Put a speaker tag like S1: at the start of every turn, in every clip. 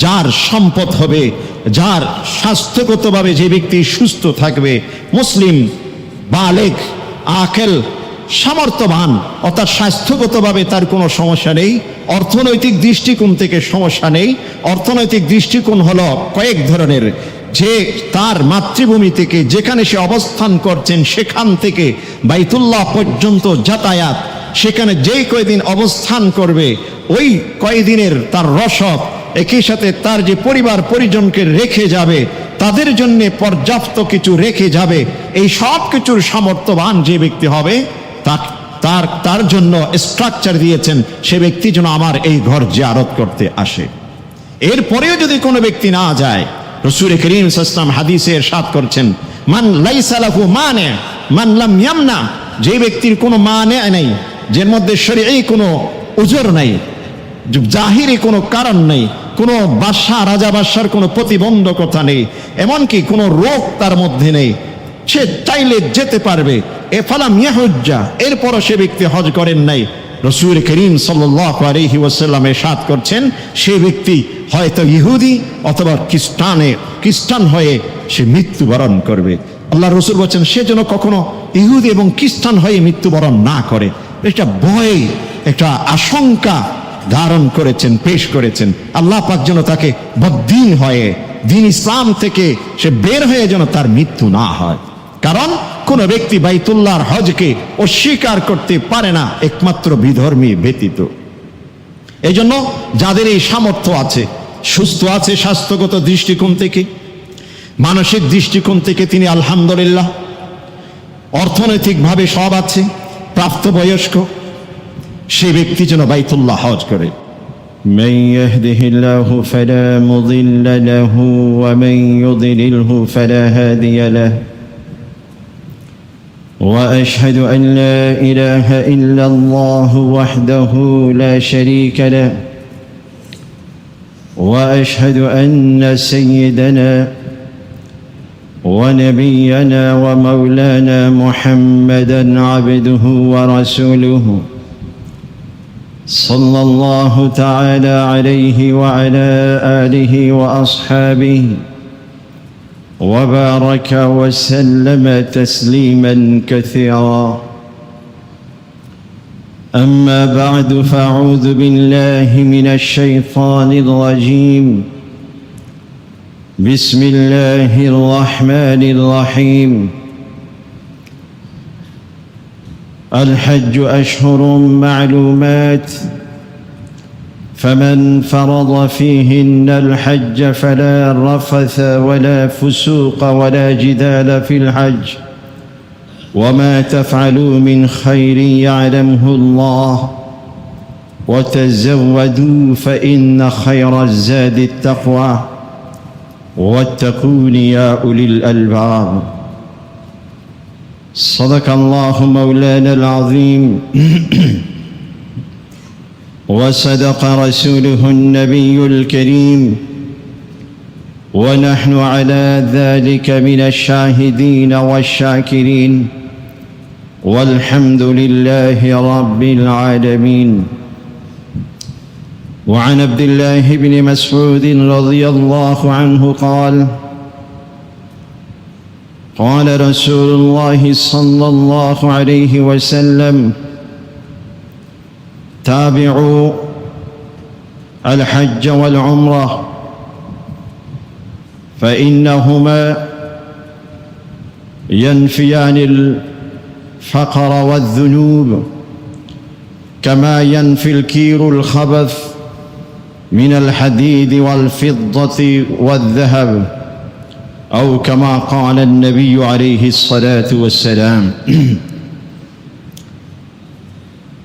S1: যার সম্পদ হবে, যার স্বাস্থ্যগতভাবে যে ব্যক্তি সুস্থ থাকবে, মুসলিম, বালেগ, আকেল, সামর্থ্যবান, অর্থাৎ স্বাস্থ্যগতভাবে তার কোনো সমস্যা নেই, অর্থনৈতিক দৃষ্টিকোণ থেকে সমস্যা নেই। অর্থনৈতিক দৃষ্টিকোণ হলো কয়েক ধরনের, যে তার মাতৃভূমি থেকে যেখানে সে অবস্থান করছেন সেখান থেকে বাইতুল্লাহ পর্যন্ত যাতায়াত, সেখানে যেই কয়দিন অবস্থান করবে ওই কয়দিনের তার রসদ, একই সাথে তার যে পরিবার পরিজনকে রেখে যাবে, তাদের জন্য পর্যাপ্ত কিছু রেখে যাবে, এই সব কিছুর সামর্থ্যবান যে ব্যক্তি হবে তার জন্য স্ট্রাকচার দিয়েছেন, সে ব্যক্তি যেন আমার এই ঘর জিয়ারত করতে আসে। এরপরেও যদি কোনো ব্যক্তি না যায়, রাসূল করিম সাল্লাল্লাহু আলাইহি ওয়াসাল্লাম হাদিসে ইরশাদ করছেন, মান লাইসা লাহু মানে মান লাম ইয়ামনা, যে ব্যক্তির কোনো মানে নেই, যার মধ্যে শরঈ কোনো উজর নাই, জাহিরি কোনো কারণ নেই, কোনো বাদশা রাজা বাদশার কোনো প্রতিবন্ধকতা নেই, এমনকি কোনো রোগ তার মধ্যে নেই, সে চাইলে যেতে পারবে, এ ফালাম ইয়াহুজ্জা, এরপরও সে ব্যক্তি হজ করেন নাই, রাসূল করিম সাল্লাল্লাহু আলাইহি ওয়াসাল্লাম ইরশাদ করছেন, সে ব্যক্তি হয়তো ইহুদি অথবা খ্রিস্টান হয়ে সে মৃত্যুবরণ করবে। আল্লাহ রাসূল বলেন সে যেন কখনো ইহুদি এবং খ্রিস্টান হয়ে মৃত্যুবরণ না করে। এটা ভয়, একটা আশঙ্কা ধারণ করেছেন, পেশ করেছেন। আল্লাহ পাক যেন তাকে বদ্দিন হয়ে দিন ইসলাম থেকে সে বের হয়ে যেন তার মৃত্যু না হয়। কারণ কোন ব্যক্তি বাইতুল্লাহর হজকে অস্বীকার করতে পারে না একমাত্র বিধর্মী ব্যতীত। এই জন্য যাদের এই সামর্থ্য আছে, সুস্থ আছে স্বাস্থ্যগত দৃষ্টিকোণ থেকে, মানসিক দৃষ্টিকোণ থেকে তিনি আলহামদুলিল্লাহ, অর্থনৈতিকভাবে সব আছে, প্রাপ্তবয়স্ক, সে ব্যক্তি যেন বাইতুল্লাহ হজ করে।
S2: من يهده الله فلا مضل له ومن يضلله فلا هادي له وأشهد أن لا إله إلا الله وحده لا شريك له وأشهد أن سيدنا ونبينا ومولانا محمدا عبده ورسوله صلى الله تعالى عليه وعلى آله وأصحابه وبارك وسلم تسليما كثيرا. أما بعد فأعوذ بالله من الشيطان الرجيم. بسم الله الرحمن الرحيم. الحج أشهر معلومات فمن فرض فيهن الحج فلا رفث ولا فسوق ولا جدال في الحج وما تفعلوا من خير يعلمه الله وتزودوا فإن خير الزاد التقوى واتقون يا أولي الألباب. صدق الله مولانا العظيم وصدق رسوله النبي الكريم ونحن على ذلك من الشاهدين والشاكرين والحمد لله رب العالمين. وعن عبد الله بن مسعود رضي الله عنه قال قال رسول الله صلى الله عليه وسلم تابعوا الحج والعمرة فإنهما ينفيان الفقر والذنوب كما ينفي الكير الخبث من الحديد والفضة والذهب أو كما قال النبي عليه الصلاة والسلام.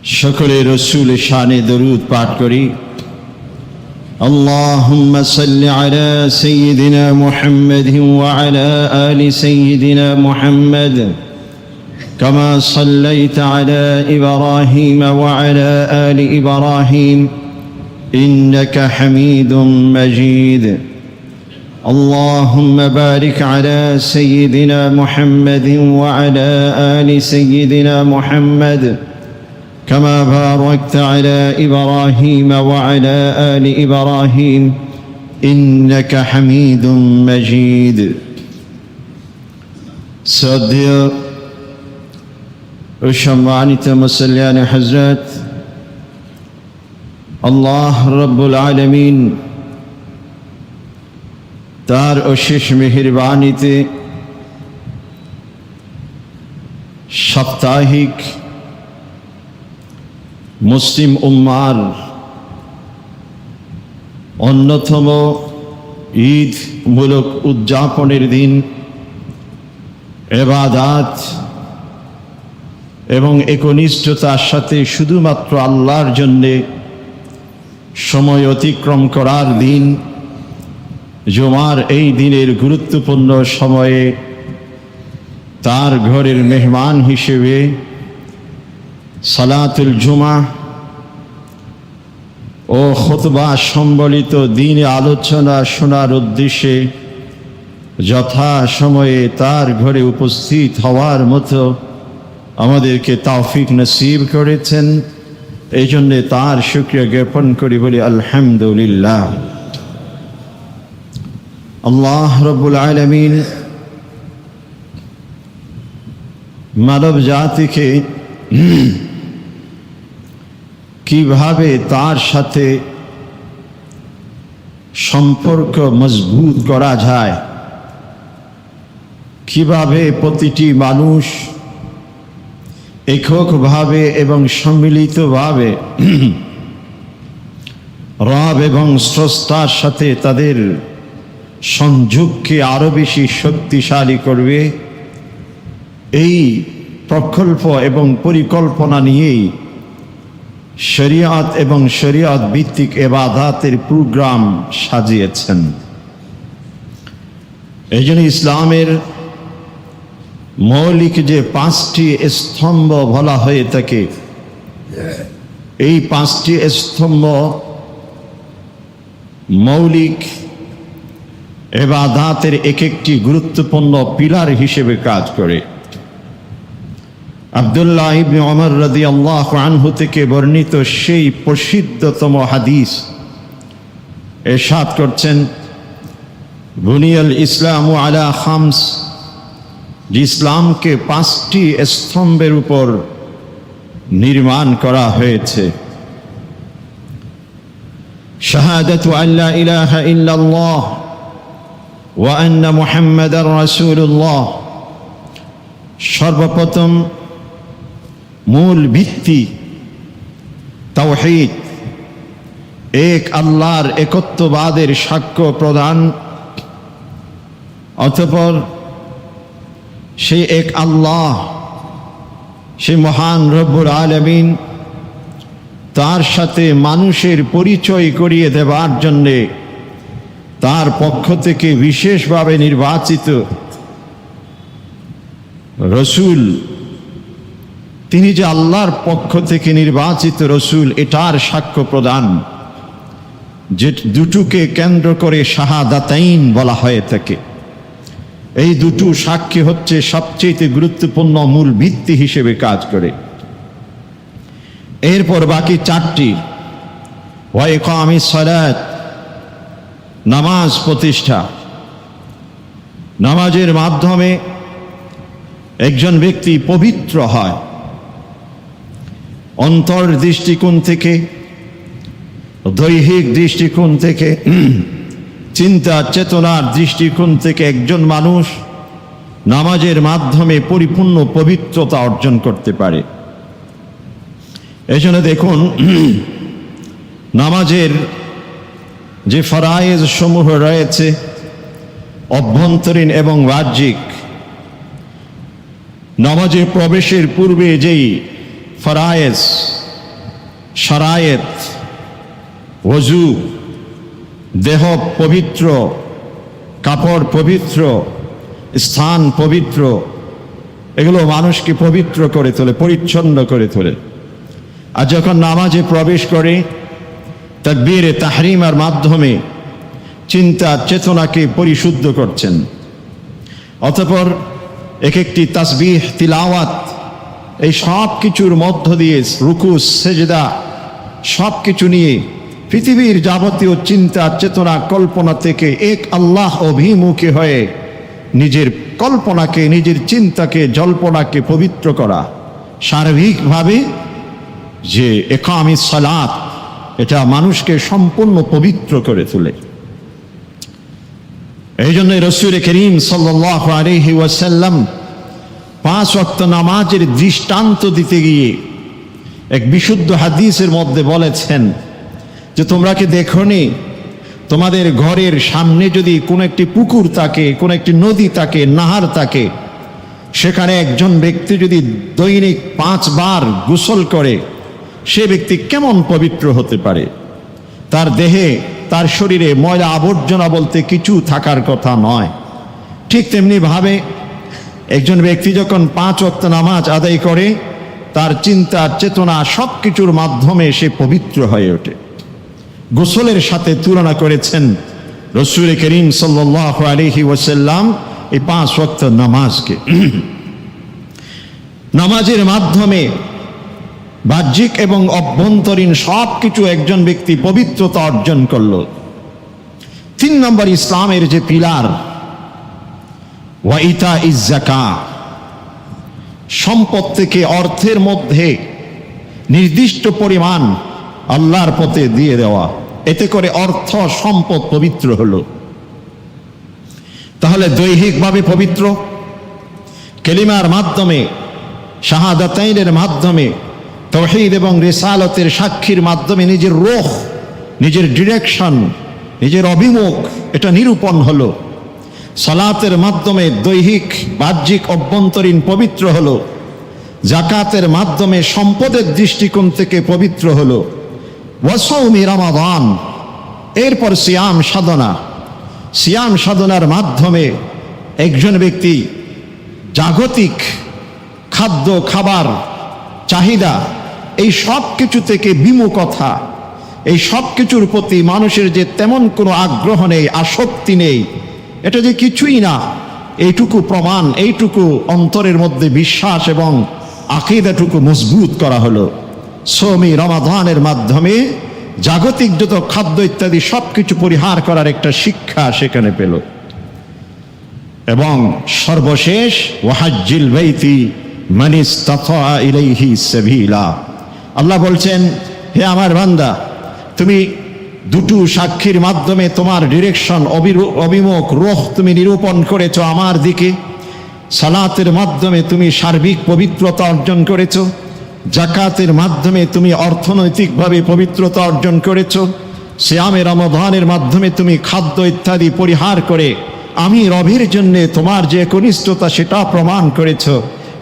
S2: شكري رسول شان درود پاٹ کری. اللهم صل على سيدنا محمد وعلى آل سيدنا محمد كما صليت على إبراهيم وعلى آل إبراهيم إنك حميد مجيد. اللهم بارك على سيدنا محمد وعلى آل سيدنا محمد كما باركت على إبراهيم وعلى آل إبراهيم إنك حميد مجيد শ্রদ্ধেয় ও সম্মানিত মুসল্লিয়ান হযরত, আল্লাহ রব্বুল আলামিন তার অশেষ মেহেরবানিতে সাপ্তাহিক মুসলিম উম্মার অন্যতম ঈদ মূলক উদযাপনের দিন, ইবাদত এবং একনিষ্ঠতার সাথে শুধুমাত্র আল্লাহর জন্যে সময় অতিক্রম করার দিন, জুমার এই দিনের গুরুত্বপূর্ণ সময়ে তার ঘরের মেহমান হিসেবে সালাতুল জুমা ও খুতবা সম্বলিত দিন আলোচনা শোনার উদ্দেশ্যে যথা সময়ে তার ঘরে উপস্থিত হওয়ার মতো আমাদেরকে তৌফিক নসিব করেছেন। এই জন্যে তার শুকরিয়া জ্ঞাপন করি, বলি আলহামদুলিল্লাহ। আল্লাহ রব্বুল আলামিন মানব জাতিকে কিভাবে তার সাথে সম্পর্ক মজবুত করা যায়, কিভাবে প্রতিটি মানুষ এককভাবে এবং সম্মিলিতভাবে রব এবং স্রষ্টার সাথে তাদের সংযোগকে আরো বেশি শক্তিশালী করবে, এই প্রকল্প এবং পরিকল্পনা নিয়েই শরিয়ত এবং শরিয়ত ভিত্তিক ইবাদতের প্রোগ্রাম সাজিয়েছেন। এই জন্য ইসলামের মৌলিক যে 5টি স্তম্ভ বলা হয়ে থাকে, এই 5টি স্তম্ভ মৌলিক ইবাদতের এক একটি গুরুত্বপূর্ণ পিলার হিসেবে কাজ করে। আব্দুল্লাহ ইবনে ওমর রাদিয়াল্লাহু আনহু থেকে বর্ণিত সেই প্রসিদ্ধতম হাদিস ইরশাদ করছেন, বুনিয়াল ইসলামু আলা খামস, ইসলামকে 5টি স্তম্ভের উপর নির্মাণ করা হয়েছে। শাহাদাতু আল্লা ইলাহা ইল্লাল্লাহ ওয়া আন্না মুহাম্মাদার রাসূলুল্লাহ, সর্বপ্রথম মূল ভিত্তি তাওহীদ, এক আল্লাহর একত্ববাদের সাক্ষ্য প্রদান, অতঃপর সেই এক আল্লাহ, সেই মহান রব্বুল আলামিন, তার সাথে মানুষের পরিচয় করিয়ে দেবার জন্যে তার পক্ষ থেকে বিশেষভাবে নির্বাচিত রসুল, তিনি যে আল্লাহর পক্ষ থেকে নির্বাচিত রসুল, এটার সাক্ষ্য প্রদান, যে দুটোকে কেন্দ্র করে শাহাদাতাইন বলা হয়ে থাকে। এই দুটো সাক্ষী হচ্ছে সবচেয়ে গুরুত্বপূর্ণ মূল ভিত্তি হিসেবে কাজ করে। এরপর বাকি 4টি, ওয়া ইকামিস সালাত, নামাজ প্রতিষ্ঠা। নামাজের মাধ্যমে একজন ব্যক্তি পবিত্র হয়, অন্তর দৃষ্টিকোণ থেকে, দৈহিক দৃষ্টিকোণ থেকে, চিন্তা চেতনার দৃষ্টিকোণ থেকে একজন মানুষ নামাজের মাধ্যমে পরিপূর্ণ পবিত্রতা অর্জন করতে পারে। এজন্য দেখুন, নামাজের যে ফরায়েজ সমূহ রয়েছে, অভ্যন্তরীণ এবং বাহ্যিক, নামাজে প্রবেশের পূর্বে যেই ফরায়েজ, শরায়েত, ওযু, দেহ পবিত্র, কাপড় পবিত্র, স্থান পবিত্র, এগুলো মানুষকে পবিত্র করে তোলে, পরিচ্ছন্ন করে তোলে। আর যখন নামাজে প্রবেশ করে, তাকবীরে তাহরিমার মাধ্যমে চিন্তা চেতনাকে পরিশুদ্ধ করছেন। অতঃপর এক একটি তাসবিহ, তিলাওয়াত, এই সব কিছুর মধ্য দিয়ে রুকু, সেজদা সব কিছু নিয়ে পৃথিবীর যাবতীয় চিন্তা চেতনা কল্পনা থেকে এক আল্লাহ অভিমুখী হয়ে নিজের কল্পনাকে, নিজের চিন্তাকে, জল্পনাকে পবিত্র করা, সার্বিকভাবে যে ইকামিস সালাত, এটা মানুষকে সম্পূর্ণ পবিত্র করে তোলে। এই জন্য রাসূল করিম সাল্লাল্লাহু আলাইহি ওয়াসাল্লাম 5 ওয়াক্ত নামাজের দৃষ্টান্ত দিতে গিয়ে এক বিশুদ্ধ হাদিসের মধ্যে বলেছেন যে তোমরা কি দেখোনি তোমাদের ঘরের সামনে যদি কোনো একটি পুকুর থাকে, কোনো একটি নদী থাকে, নাহার থাকে, সেখানে একজন ব্যক্তি যদি দৈনিক 5 বার গোসল করে, সে ব্যক্তি কেমন পবিত্র হতে পারে? তার দেহে, তার শরীরে ময়লা আবর্জনা বলতে কিছু থাকার কথা নয়। ঠিক তেমনি ভাবে একজন ব্যক্তি যখন 5 ওয়াক্ত নামাজ আদায় করে, তার চিন্তা চেতনা সব কিছুর মাধ্যমে সে পবিত্র হয়ে ওঠে। গোসলের সাথে তুলনা করেছেন রাসূল করিম সাল্লাল্লাহু আলাইহি ওয়াসাল্লাম এই 5 ওয়াক্ত নামাজকে। নামাজের মাধ্যমে বাহ্যিক এবং অভ্যন্তরীণ সব কিছু একজন ব্যক্তি পবিত্রতা অর্জন করল। 3 নম্বর ইসলামের যে পিলার, ওয়া ইতাইজ যাকাত, সম্পদ থেকে অর্থের মধ্যে নির্দিষ্ট পরিমাণ আল্লাহর পথে দিয়ে দেওয়া, এতে করে অর্থ সম্পদ পবিত্র হলো। তাহলে দৈহিকভাবে পবিত্র, কালিমার মাধ্যমে, শাহাদাতাইনের মাধ্যমে, তাওহীদ এবং রিসালাতের সাক্ষীর মাধ্যমে নিজের রূহ, নিজের ডিরেকশন, নিজের অভিমুখ এটা নিরূপণ হলো। সালাতের মাধ্যমে দৈহিক, বাহ্যিক, অভ্যন্তরীণ পবিত্র হলো। যাকাতের মাধ্যমে সম্পদের দৃষ্টিকোণ থেকে পবিত্র হলো। ওয়াসাউমি রমাদান, এরপর সিয়াম সাধনা। সিয়াম সাধনার মাধ্যমে একজন ব্যক্তি জাগতিক খাদ্য খাবার চাহিদা, এই সব কিছু থেকে বিমুখতা, এই সব কিছুর প্রতি মানুষের যে তেমন কোনো আগ্রহ নেই, আসক্তি নেই, এটা যে কিছুই না, এইটুকু প্রমাণ, এইটুকু অন্তরের মধ্যে বিশ্বাস এবং আকীদাটুকু মজবুত করা হলো। সৌমি রমাদানের মাধ্যমে জাগতিক যত খাদ্য ইত্যাদি সব কিছু পরিহার করার একটা শিক্ষা সেখানে পেল। এবং সর্বশেষ ওয়াহাজ্জিল বাইতি মান ইসতাতা ইলাইহি সাবিলা, আল্লাহ বলছেন, হে আমার বান্দা, তুমি দুটো সাক্ষীর মাধ্যমে তোমার ডিরেকশন, অভিমুখ, রূহ তুমি নিরূপণ করেছো আমার দিকে। সালাতের মাধ্যমে তুমি সার্বিক পবিত্রতা অর্জন করেছো। যাকাতের মাধ্যমে তুমি অর্থনৈতিকভাবে পবিত্রতা অর্জন করেছো। সিয়ামে রমাদানের মাধ্যমে তুমি খাদ্য ইত্যাদি পরিহার করে আমি রবের জন্যে তোমার যে একনিষ্ঠতা সেটা প্রমাণ করেছো।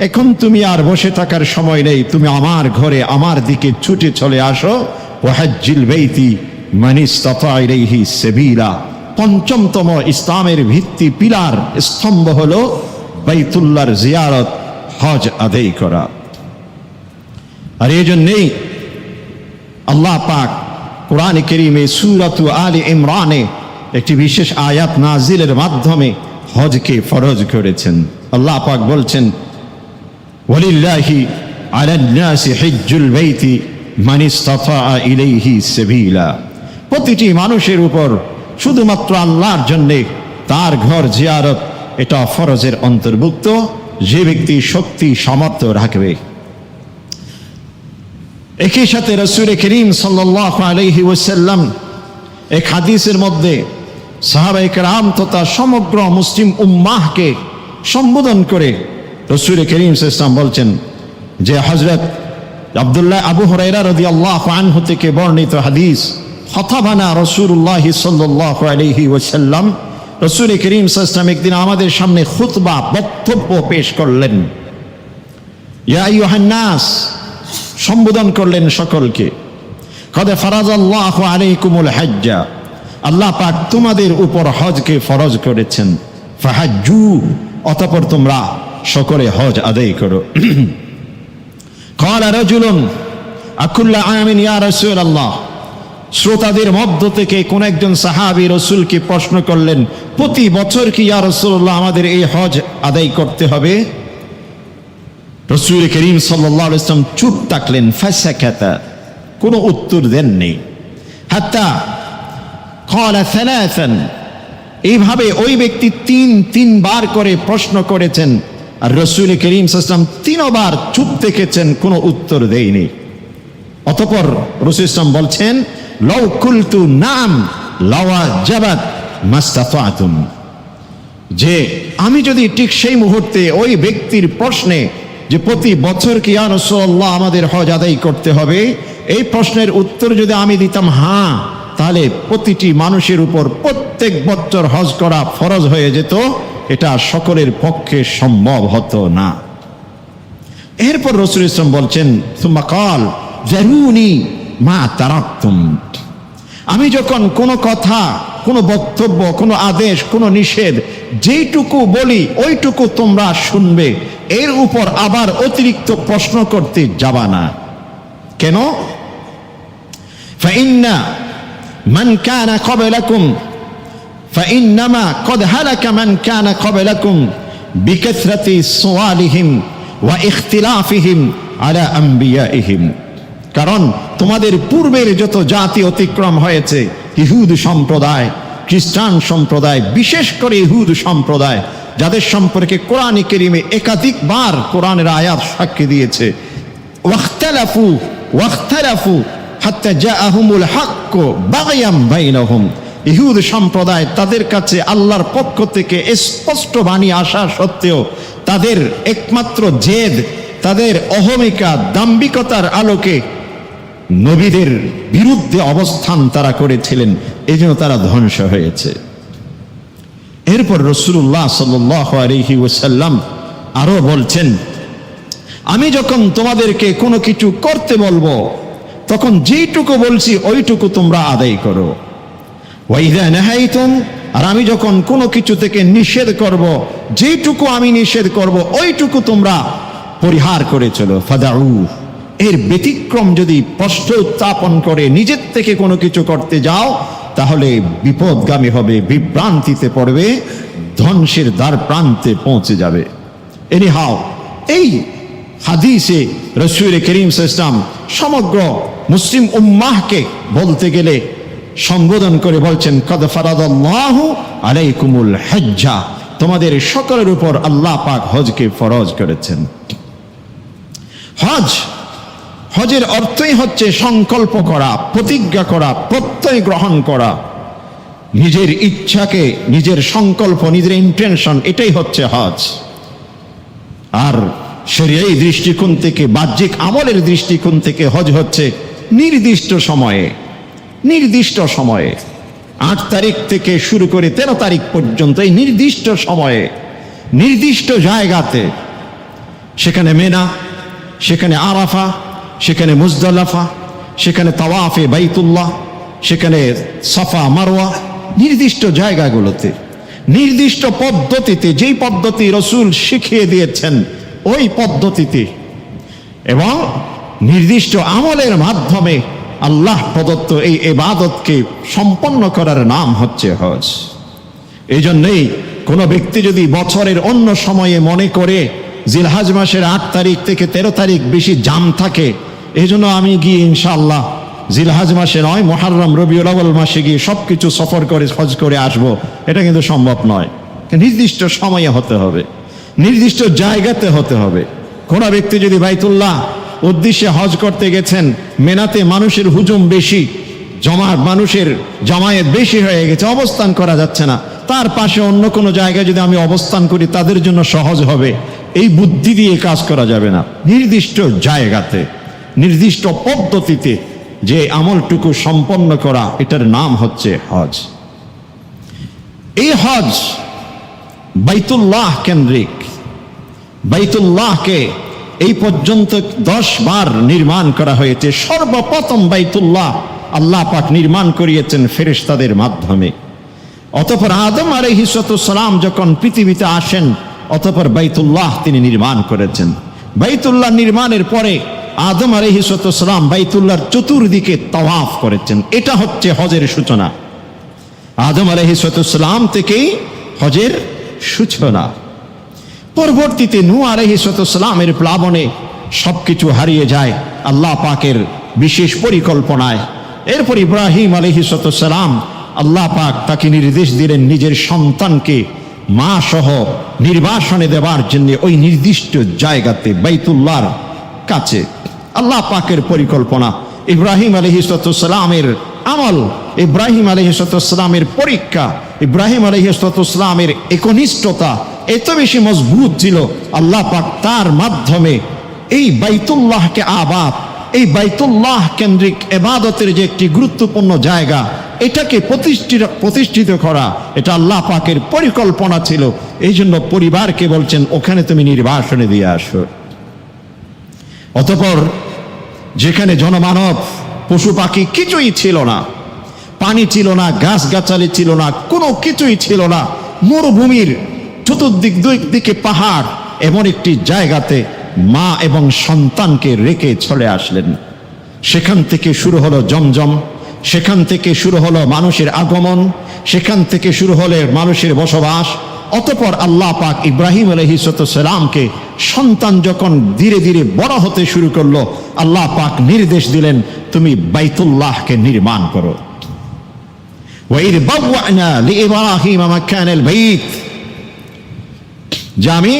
S2: এখন তুমি আর বসে থাকার সময় নেই, তুমি আমার ঘরে, আমার দিকে ছুটে চলে আসো। ওয়াহাজ্জিল বাইতি মান ইসতাতা ইলাইহি সাবিলা, পঞ্চমতম ইসলামের ভিত্তি, পিলার, স্তম্ভ হলো বাইতুল্লাহর জিয়ারত, হজ আদায় করা। আর এই জন্যেই আল্লাহ পাক কোরআনে কারীমে সূরাতু আলে ইমরানে একটি বিশেষ আয়াত নাজিলের মাধ্যমে হজকে ফরজ করেছেন। আল্লাহ পাক বলছেন, ওয়ালিল্লাহি আলান নাসি হিজ্জুল বাইতি মান ইসতাতা ইলাইহি সাবিলা, প্রতিটি মানুষের উপর শুধুমাত্র আল্লাহর জন্যে তার ঘর জিয়ারত, এটা ফরজের অন্তর্ভুক্ত, যে ব্যক্তি শক্তি সামর্থ্য রাখবে। একই সাথে রাসূল করিম সাল্লাল্লাহু আলাইহি ওয়াসাল্লাম এক হাদিসের মধ্যে সাহাবায়ে কেরাম তথা সমগ্র মুসলিম উম্মাহকে সম্বোধন করে রাসূল করিম সাল্লাল্লাহু আলাইহি ওয়াসাল্লাম বলছেন যে হযরত আব্দুল্লাহ আবু হুরায়রা রাদিয়াল্লাহু আনহু থেকে বর্ণিত হাদিস, খতাবানা রাসূলুল্লাহ সাল্লাল্লাহু আলাইহি ওয়াসাল্লাম, রাসূল করিম সাল্লাল্লাহু আলাইহি ওয়াসাল্লাম একদিন আমাদের সামনে খুতবা, বক্তব্য পেশ করলেন। ইয়া আইয়ুহান নাস, সম্বোধন করলেন সকলকে। কদ ফারাযাল্লাহু আলাইকুমুল হজ্জা, আল্লাহ পাক তোমাদের উপর হজকে ফরজ করেছেন। ফাহাজ্জু, অতঃপর তোমরা সকলে হজ আদায় করো। ক্বালা রাজুলুন আকুল্লা আমিন ইয়া রাসূলাল্লাহ, শ্রোতাদের মধ্য থেকে কোন একজন সাহাবী রাসূলকে প্রশ্ন করলেন, প্রতি বছর কি ইয়া রাসূলুল্লাহ আমাদের এই হজ আদায় করতে হবে? রাসূল করিম সাল্লাল্লাহু আলাইহি ওয়াসাল্লাম চুপ থাকলেন। ফাসাকাতা, কোনো উত্তর দেননি।
S1: হাত্তা ক্বালা সালাসান, এইভাবে ওই ব্যক্তি তিনবার করে প্রশ্ন করেছেন, আর রাসূল করিম সাল্লাল্লাহু আলাইহি ওয়াসাল্লাম তিনবার চুপ থেকেছেন, কোনো উত্তর দেয়নি। অতঃপর রাসূল সাল্লাল্লাহু বলছেন, লাউ কুলতু নাম লাওয়াজাবাত মাস্তাতাতুম, যে আমি যদি ঠিক সেই মুহূর্তে ওই ব্যক্তির প্রশ্নে যে প্রতি বছর কি ইয়া রাসূলুল্লাহ আমাদের হজ আদায় করতে হবে, এই প্রশ্নের উত্তর যদি আমি দিতাম হ্যাঁ, তাহলে প্রতিটি মানুষের উপর প্রত্যেক বছর হজ করা ফরজ হয়ে যেত। এটা সকলের পক্ষে সম্ভব হতো না। এরপর রাসূল সাল্লাল্লাহু আলাইহি ওয়াসাল্লাম বলছেন, সুম্মা ক্বাল জারুনি মা তারাকতুম, আমি যখন কোনো কথা, কোনো বক্তব্য, কোনো আদেশ, কোনো নিষেধ যেইটুকু বলি ওইটুকু তোমরা শুনবে, এর উপর আবার অতিরিক্ত প্রশ্ন করতে যাবা না। কেন? ফাইন্না মান কানা ক্বাবলাকুম ফাইন্নামা ক্বাদ হালাকা মান কানা ক্বাবলাকুম বিকাসরাতি সুআলিহিম ওয়া ইখতিলাফিহিম আলা আম্বিয়াইহিম, কারণ তোমাদের পূর্বের যত জাতি অতিক্রম হয়েছে, ইহুদ সম্প্রদায়, খ্রিস্টান সম্প্রদায়, বিশেষ করে ইহুদ সম্প্রদায়, যাদের সম্পর্কে কোরআনে কারীমে একাধিকবার কোরআনের আয়াত সাক্ষী দিয়েছে, ওয়াখতালাফু হাত্তা জাআহুমুল হক বাগয়াম বাইনহুম, ইহুদ সম্প্রদায় তাদের কাছে আল্লাহর পক্ষ থেকে স্পষ্ট বাণী আসা সত্ত্বেও তাদের একমাত্র জেদ, তাদের অহমিকা, দাম্ভিকতার আলোকে নবীদের বিরুদ্ধে অবস্থান তারা করেছিলেন, এই জন্য তারা ধ্বংস হয়েছে। এরপর রাসূলুল্লাহ সাল্লাল্লাহু আলাইহি ওয়াসাল্লাম আরো বলছেন, আমি যখন তোমাদেরকে কোনো কিছু করতে বলবো তখন যেইটুকু বলছি ওইটুকু তোমরা আদায় করো। ওয়া ইযা নাহাইতুম, আর আমি যখন কোনো কিছু থেকে নিষেধ করব, যেইটুকু আমি নিষেধ করব ওইটুকু তোমরা পরিহার করে চলো। ফাদাউ, এর ব্যতিক্রম যদি প্রশ্ন উত্থাপন করে নিজের থেকে কোনো কিছু করতে যাও, তাহলে বিপদগামী হবে, বিভ্রান্তিতে পড়বে, ধ্বংসের দ্বার প্রান্তে পৌঁছে যাবে। এনিহাও, এই হাদিসে রাসূল করিম সাল্লাল্লাহু আলাইহি ওয়াসাল্লাম সমগ্র মুসলিম উম্মাহকে বলতে গেলে সম্বোধন করে বলছেন, কদ ফারাদাল্লাহু আলাইকুমুল হজ্জা, তোমাদের সকলের উপর আল্লাহ পাক হজকে ফরজ করেছেন। হজের অর্থই হচ্ছে সংকল্প করা, প্রতিজ্ঞা করা, প্রত্যয় গ্রহণ করা, নিজের ইচ্ছাকে, নিজের সংকল্প, নিজের ইন্টেনশন, এটাই হচ্ছে হজ। আর শরীয়ী দৃষ্টিকোণ থেকে, বাহ্যিক আমলের দৃষ্টিকোণ থেকে হজ হচ্ছে নির্দিষ্ট সময়ে 8 তারিখ থেকে শুরু করে 13 তারিখ পর্যন্ত এই নির্দিষ্ট সময়ে, নির্দিষ্ট জায়গাতে, সেখানে মিনা, সেখানে আরাফা, সেখানে মুজদালিফা, সেখানে তাওয়াফে বাইতুল্লাহ, সেখানে সাফা মারওয়া, নির্দিষ্ট জায়গাগুলোতে, নির্দিষ্ট পদ্ধতিতে, যেই পদ্ধতি রাসূল শিখিয়ে দিয়েছেন ওই পদ্ধতিতে, এবং নির্দিষ্ট আমলের মাধ্যমে আল্লাহ প্রদত্ত এই ইবাদতকে সম্পন্ন করার নাম হচ্ছে হজ। এই জন্যই কোনো ব্যক্তি যদি বছরের অন্য সময়ে মনে করে জিলহজ মাসের 8 তারিখ থেকে 13 তারিখ বেশি জাম থাকে, এই জন্য আমি গিয়ে ইনশাআল্লাহ জিলহজ মাসে নয়, মুহররম, রবিউল আউয়াল মাসে গিয়ে সবকিছু সফর করে হজ করে আসবো, এটা কিন্তু সম্ভব নয়। নির্দিষ্ট সময়ে হতে হবে, নির্দিষ্ট জায়গাতে হতে হবে। কোনো ব্যক্তি যদি বাইতুল্লাহ উদ্দেশ্যে হজ করতে গেছেন, মেনাতে মানুষের হুজুম বেশি, মানুষের জমায়েত বেশি হয়ে গেছে, অবস্থান করা যাচ্ছে না, তার পাশে অন্য কোনো জায়গায় যদি আমি অবস্থান করি তাদের জন্য সহজ হবে, এই বুদ্ধি দিয়ে কাজ করা যাবে না। নির্দিষ্ট জায়গাতে, নির্দিষ্ট পদ্ধতিতে যে আমলটুকু সম্পন্ন করা, এটার নাম হচ্ছে হজ। এই হজ বাইতুল্লাহ কেন্দ্রিক। বাইতুল্লাহকে এই পর্যন্ত 10 বার নির্মাণ করা হয়েছে। সর্বপ্রথম বাইতুল্লাহ আল্লাহ পাক নির্মাণ করিয়েছেন ফেরেশতাদের মাধ্যমে। অতঃপর আদম আলাইহিস সালাম যখন পৃথিবীতে আসেন, অতঃপর বাইতুল্লাহ তিনি নির্মাণ করেছেন। বাইতুল্লাহ নির্মাণের পরে আদম আলাইহিস সালাম বাইতুল্লাহর চতুর্দিকে তাওয়াফ করেছেন। এটা হচ্ছে হজের সূচনা। আদম আলাইহিস সালাম থেকেই হজের সূচনা। পরবর্তীতে নূহ আলাইহিস সালামের প্লাবনে সবকিছু হারিয়ে যায়। আল্লাহ পাকের বিশেষ পরিকল্পনায় এরপর ইব্রাহিম আলাইহিস সালাম আল্লাহ পাক তাকে নির্দেশ দিলেন নিজের সন্তানকে মা সহ নির্বাসনে দেওয়ার জন্য ওই নির্দিষ্ট জায়গাতে বাইতুল্লাহর কাছে। আল্লাহ পাকের পরিকল্পনা, ইব্রাহিম আলাইহিস সালামের আমল, ইব্রাহিম আলাইহিস সালামের পরীক্ষা, ইব্রাহিম আলাইহিস সালামের একনিষ্ঠতা এত বেশি মজবুত ছিল, আল্লাহ পাক তার মাধ্যমে এই বাইতুল্লাহকে আবাদ, এই কেন্দ্রিক ইবাদতের যে একটি গুরুত্বপূর্ণ জায়গা, এটাকে প্রতিষ্ঠিত করা, এটা আল্লাহ পাকের পরিকল্পনা ছিল। এই জন্য পরিবারকে বলছেন ওখানে তুমি নির্বাসনে দিয়ে আসো। অতঃপর যেখানে জনমানব পশু পাখি কিছুই ছিল না, পানি ছিল না, গাছগাছালি ছিল না, কোনো কিছুই ছিল না, মরুভূমির চতুর্দিক দুই দিকে পাহাড়, এমন একটি জায়গাতে মা এবং সন্তানকে রেখে চলে আসলেন। সেখান থেকে শুরু হলো জমজম, সেখান থেকে শুরু হলো মানুষের আগমন, সেখান থেকে শুরু হলো মানুষের বসবাস। অতঃপর আল্লাহ পাক ইব্রাহিম আলাইহিস সালামকে সন্তান যখন ধীরে ধীরে বড় হতে শুরু করলো, আল্লাহ পাক নির্দেশ দিলেন তুমি বাইতুল্লাহকে নির্মাণ করো। ওয়াইদ বাওয়ানা লিইব্রাহিম মাকানাল বাইত, যে আমি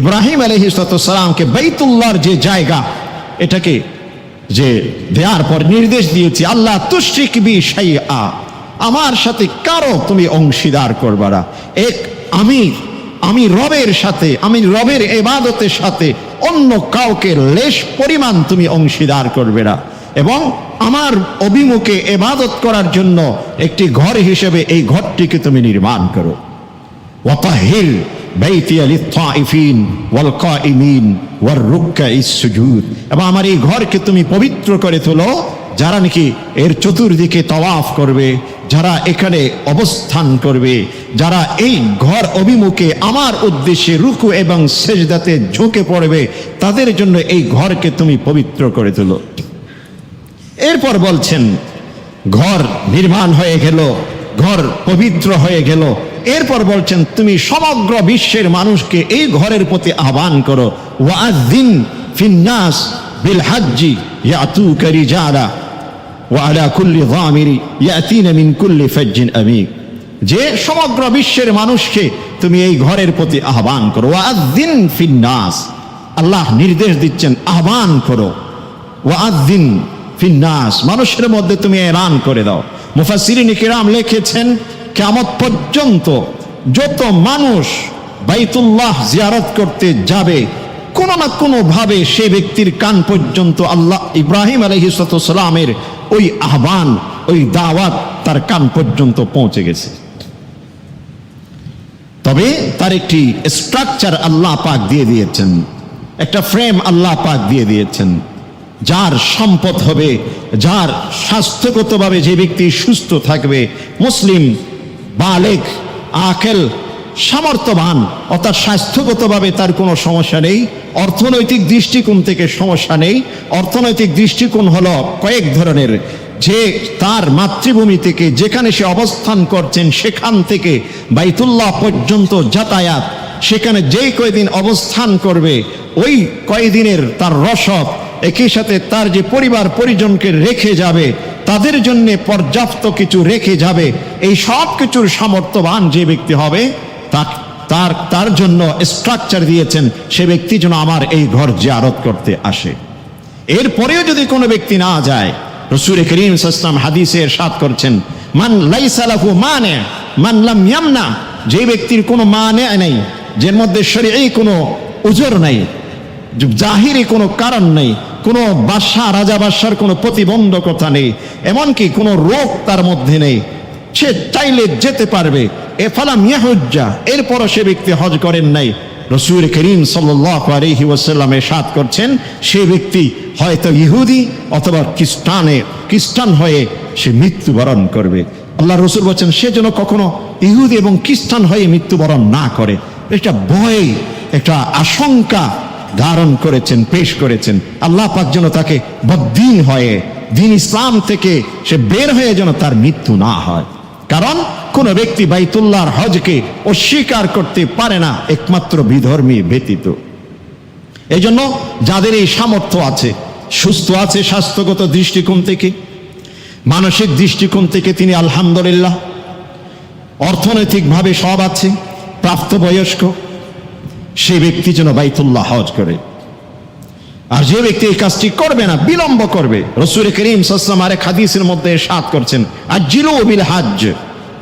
S1: ইব্রাহিম আলাইহিস সালামকে বাইতুল্লাহর যে জায়গা এটাকে যে দেওয়ার পর নির্দেশ দিয়েছি, আল্লাহ তুশরিক বি শাইআ, আমার সাথে কারো তুমি অংশীদার করবে না। এক আমি রবের সাথে, আমি রবের ইবাদতের সাথে অন্য কাউকে লেশ পরিমাণ তুমি অংশীদার করবে না, এবং আমার অভিমুখে ইবাদত করার জন্য একটি ঘর হিসেবে এই ঘরটিকে তুমি নির্মাণ করো। ওয়াতাহির বাইতিয়া লিত্তাইফিন ওয়াল কাইমিন ওয়ার রুকআইস সুজুদ, এবং আমার এই ঘরকে তুমি পবিত্র করে তোলো, যারা নাকি এর চতুর্দিকে তাওয়াফ করবে, যারা এখানে অবস্থান করবে, যারা এই ঘর অভিমুখে আমার উদ্দেশ্যে রুকু এবং সেজদাতে ঝুঁকে পড়বে, তাদের জন্য এই ঘরকে তুমি পবিত্র করে তোলো। এরপর বলছেন ঘর নির্মাণ হয়ে গেল, ঘর পবিত্র হয়ে গেল, এরপর বলছেন তুমি সমগ্র বিশ্বের মানুষকে এই ঘরের প্রতি আহ্বান করো। ওয়াআযিন ফিন্নাস বিল হাজ্জি ইয়াতুকা রিজালা ওয়া আলা কুল্লি যামিরি ইয়াতিনা মিন কুল্লি ফাজ্জিন আমিক, যে সমগ্র বিশ্বের মানুষকে তুমি এই ঘরের প্রতি আহ্বান করো। ওয়াআযিন ফিন্নাস, আল্লাহ নির্দেশ দিচ্ছেন আহ্বান করো। ওয়াআযিন ফিন্নাস, মানুষের মধ্যে তুমি এলান করে দাও। মুফাসসিরিন কিরাম লিখেছেন কিয়ামত পর্যন্ত যত মানুষ বাইতুল্লাহ জিয়ারত করতে যাবে, কোনো না কোনো ভাবে সেই ব্যক্তির কান পর্যন্ত আল্লাহ ইব্রাহিম আলাইহিস সালামের ওই আহ্বান, ওই দাওয়াত তার কান পর্যন্ত পৌঁছে গেছে। তবে তার একটি স্ট্রাকচার আল্লাহ পাক দিয়ে দিয়েছেন, একটা ফ্রেম আল্লাহ পাক দিয়ে দিয়েছেন। যার সম্পদ হবে, যার স্বাস্থ্যগতভাবে যে ব্যক্তি সুস্থ থাকবে, মুসলিম, বালেগ, আকেল, সামর্থ্যবান, অর্থাৎ স্বাস্থ্যগতভাবে তার কোনো সমস্যা নেই, অর্থনৈতিক দৃষ্টিকোণ থেকে সমস্যা নেই। অর্থনৈতিক দৃষ্টিকোণ হলো কয়েক ধরনের, যে তার মাতৃভূমি থেকে যেখানে সে অবস্থান করছেন সেখান থেকে বাইতুল্লাহ পর্যন্ত যাতায়াত, সেখানে যেই কয়দিন অবস্থান করবে ওই কয়দিনের তার রসদ, একই সাথে তার যে পরিবার পরিজনকে রেখে যাবে তাদের জন্য পর্যাপ্ত কিছু রেখে যাবে, এই সব কিছুর সামর্থ্যবান যে ব্যক্তি হবে তার জন্য স্ট্রাকচার দিয়েছেন, সে ব্যক্তি যেন আমার এই ঘর জিয়ারত করতে আসে। এরপরেও যদি কোনো ব্যক্তি না যায়, রাসূল করিম সাল্লাল্লাহু আলাইহি ওয়াসাল্লাম হাদিসে ইরশাদ করছেন, মান লাইসা লাহু মানে মান লাম ইয়ামনা, যে ব্যক্তির কোনো মানে নেই, যার মধ্যে শরঈ কোনো উজর নাই, জাহিরি কোনো কারণ নেই, কোনো বাদশা রাজা বাদশার কোনো প্রতিবন্ধকতা নেই, এমনকি কোনো রোগ তার মধ্যে নেই, সে চাইলে যেতে পারবে। ফালাম ইয়াহুজ্জা, এরপরও সে ব্যক্তি হজ করেন নাই, রাসূল করিম সাল্লাল্লাহু আলাইহি ওয়াসাল্লাম ইরশাদ করছেন সে ব্যক্তি হয়তো ইহুদি অথবা খ্রিস্টান হয়ে সে মৃত্যুবরণ করবে। আল্লাহ রাসূল বলেন সে যেন কখনো ইহুদি এবং খ্রিস্টান হয়ে মৃত্যুবরণ না করে। এটা ভয়, একটা আশঙ্কা ধারণ করেছেন, পেশ করেছেন। আল্লাহ পাক যেন তাকে বদ্দিন হয়ে দিন ইসলাম থেকে সে বের হয়ে যেন তার মৃত্যু না হয়। কারণ কোন ব্যক্তি বাইতুল্লাহর হজকে অস্বীকার করতে পারে না একমাত্র বিধর্মী ব্যতীত। এই জন্য যাদের এই সামর্থ্য আছে, সুস্থ আছে স্বাস্থ্যগত দৃষ্টিকোণ থেকে, মানসিক দৃষ্টিকোণ থেকে তিনি আলহামদুলিল্লাহ, অর্থনৈতিকভাবে সব আছে, প্রাপ্তবয়স্ক, সে ব্যক্তি যেন বাইতুল্লাহ হজ করে। আর যে ব্যক্তি এই কাজটি করবে না, বিলম্ব করবে, রাসূল করিম সাল্লাল্লাহু আলাইহি ওয়াসাল্লাম আরেক হাদিসের মধ্যে ইরশাদ করছেন, আজ্জিলু বিল হজ,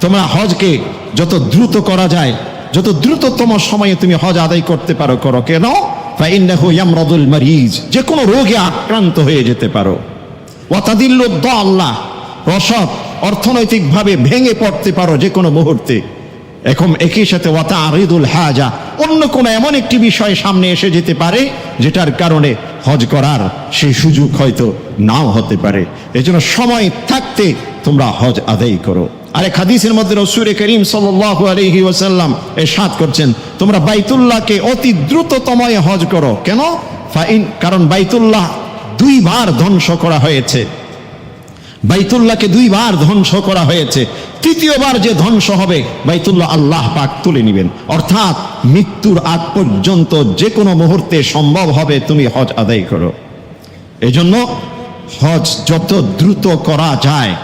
S1: তোমরা হজকে যত দ্রুত করা যায়, যত দ্রুততম সময়ে তুমি হজ আদায় করতে পারো করো। কেন? ফাইন্নাহু ইয়ামরাদুল মারিজ, যে কোনো রোগে আক্রান্ত হয়ে যেতে পারো। ওয়া তাদিল্লু দাল্লাহ, রসদ, অর্থনৈতিকভাবে ভেঙে পড়তে পারো যে কোনো মুহূর্তে। এখন একই সাথে ওয়া তারিদুল হাজা, অন্য কোনো এমন একটি বিষয় সামনে এসে যেতে পারে যেটার কারণে হজ করার সেই সুযোগ হয়তো নাও হতে পারে। এজন্য সময় থাকতে তোমরা হজ আদায় করো। আরেক হাদিসের মধ্যে রাসূল করিম সাল্লাল্লাহু আলাইহি ওয়াসাল্লাম ইরশাদ করছেন, তোমরা বাইতুল্লাহকে অতি দ্রুততময়ে হজ করো। কেন? কারণ বাইতুল্লাহ দুইবার ধ্বংস করা হয়েছে, বাইতুল্লাহকে দুইবার ধ্বংস করা হয়েছে। তৃতীয়বার যে ধ্বংস হবে, বাইতুল্লাহ আল্লাহ পাক তুলে নেবেন। অর্থাৎ মৃত্যুর আগ পর্যন্ত যে কোনো মুহূর্তে সম্ভব হবে তুমি হজ আদায় করো। এজন্য হজ যত দ্রুত করা যায়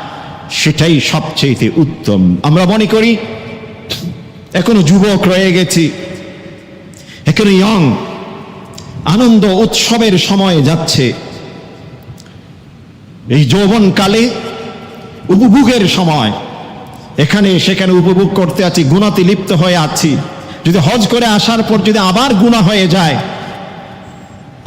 S1: সেটাই সবচেয়ে উত্তম। আমরা মনে করি এখনো যুবক রয়ে গেছি, এখনো ইয়ং, আনন্দ উৎসবের সময় যাচ্ছে, এই যৌবনকালে উপভোগের সময়, এখানে সেখানে উপভোগ করতে আছি, গুনাতে লিপ্ত হয়ে আছি। যদি হজ করে আসার পর যদি আবার গুনাহ হয়ে যায়,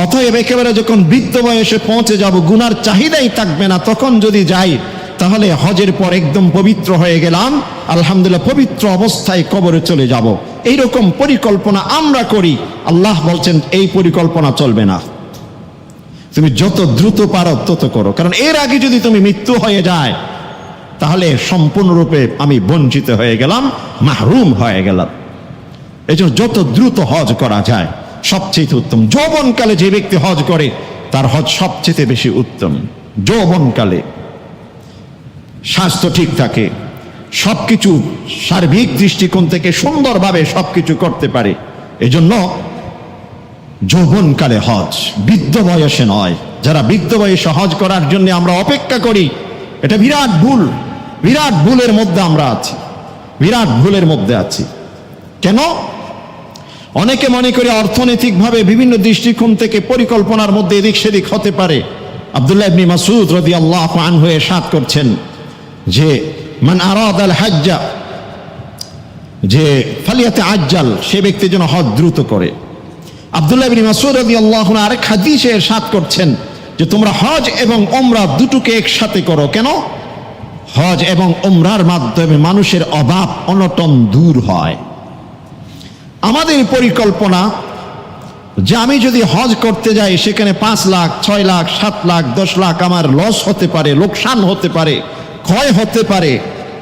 S1: অতএব একেবারে যখন বৃদ্ধ বয়সে পৌঁছে যাব, গুনার চাহিদাই থাকবে না, তখন যদি যাই তাহলে হজের পর একদম পবিত্র হয়ে গেলাম, আলহামদুলিল্লাহ, পবিত্র অবস্থায় কবরে চলে যাব। এইরকম পরিকল্পনা আমরা করি। আল্লাহ বলছেন এই পরিকল্পনা চলবে না, তুমি যত দ্রুত পারো তত করো। কারণ এর আগে যদি তুমি মৃত্যু হয়ে যায় তাহলে সম্পূর্ণরূপে আমি বঞ্চিত হয়ে গেলাম, মাহরুম হয়ে গেলাম। এই জন্য যত দ্রুত হজ করা যায় সবচেয়ে উত্তম। যৌবনকালে যে ব্যক্তি হজ করে তার হজ সবচেয়ে বেশি উত্তম। যৌবনকালে স্বাস্থ্য ঠিক থাকে, সবকিছু সার্বিক দৃষ্টিকোণ থেকে সুন্দরভাবে সবকিছু করতে পারে। এজন্য যৌবনকালে হজ, বৃদ্ধ বয়সে নয়। যারা বৃদ্ধ বয়সে হজ করার জন্য আমরা অপেক্ষা করি, এটা বিরাট ভুল। বিরাট ভুলের মধ্যে আমরা আছি, বিরাট ভুলের মধ্যে আছি। কেন? অনেকে মনে করে অর্থনৈতিকভাবে বিভিন্ন দৃষ্টিকোণ থেকে পরিকল্পনার মধ্যে এদিক সেদিক হতে পারে। আব্দুল্লাহ ইবনে মাসউদ রাদিয়াল্লাহু আনহু ইরশাদ করছেন যে মান আরাদাল হাজ্জা, যে ফালিয়াতাআজ্জাল, সে ব্যক্তি যেন হজ দ্রুত করে। আব্দুল্লাহ ইবনে মাসউদ রাদিয়াল্লাহু আনহু আরেক হাদিসে ইরশাদ করছেন যে তোমরা হজ এবং উমরা দুটোকে একসাথে করো। কেন? হজ এবং উমরার মাধ্যমে মানুষের অভাব অনটন দূর হয়। আমাদের পরিকল্পনা যে আমি যদি হজ করতে যাই সেখানে 5 লাখ, 6 লাখ, 7 লাখ, 10 লাখ আমার লস হতে পারে, লোকসান হতে পারে, ক্ষয় হতে পারে,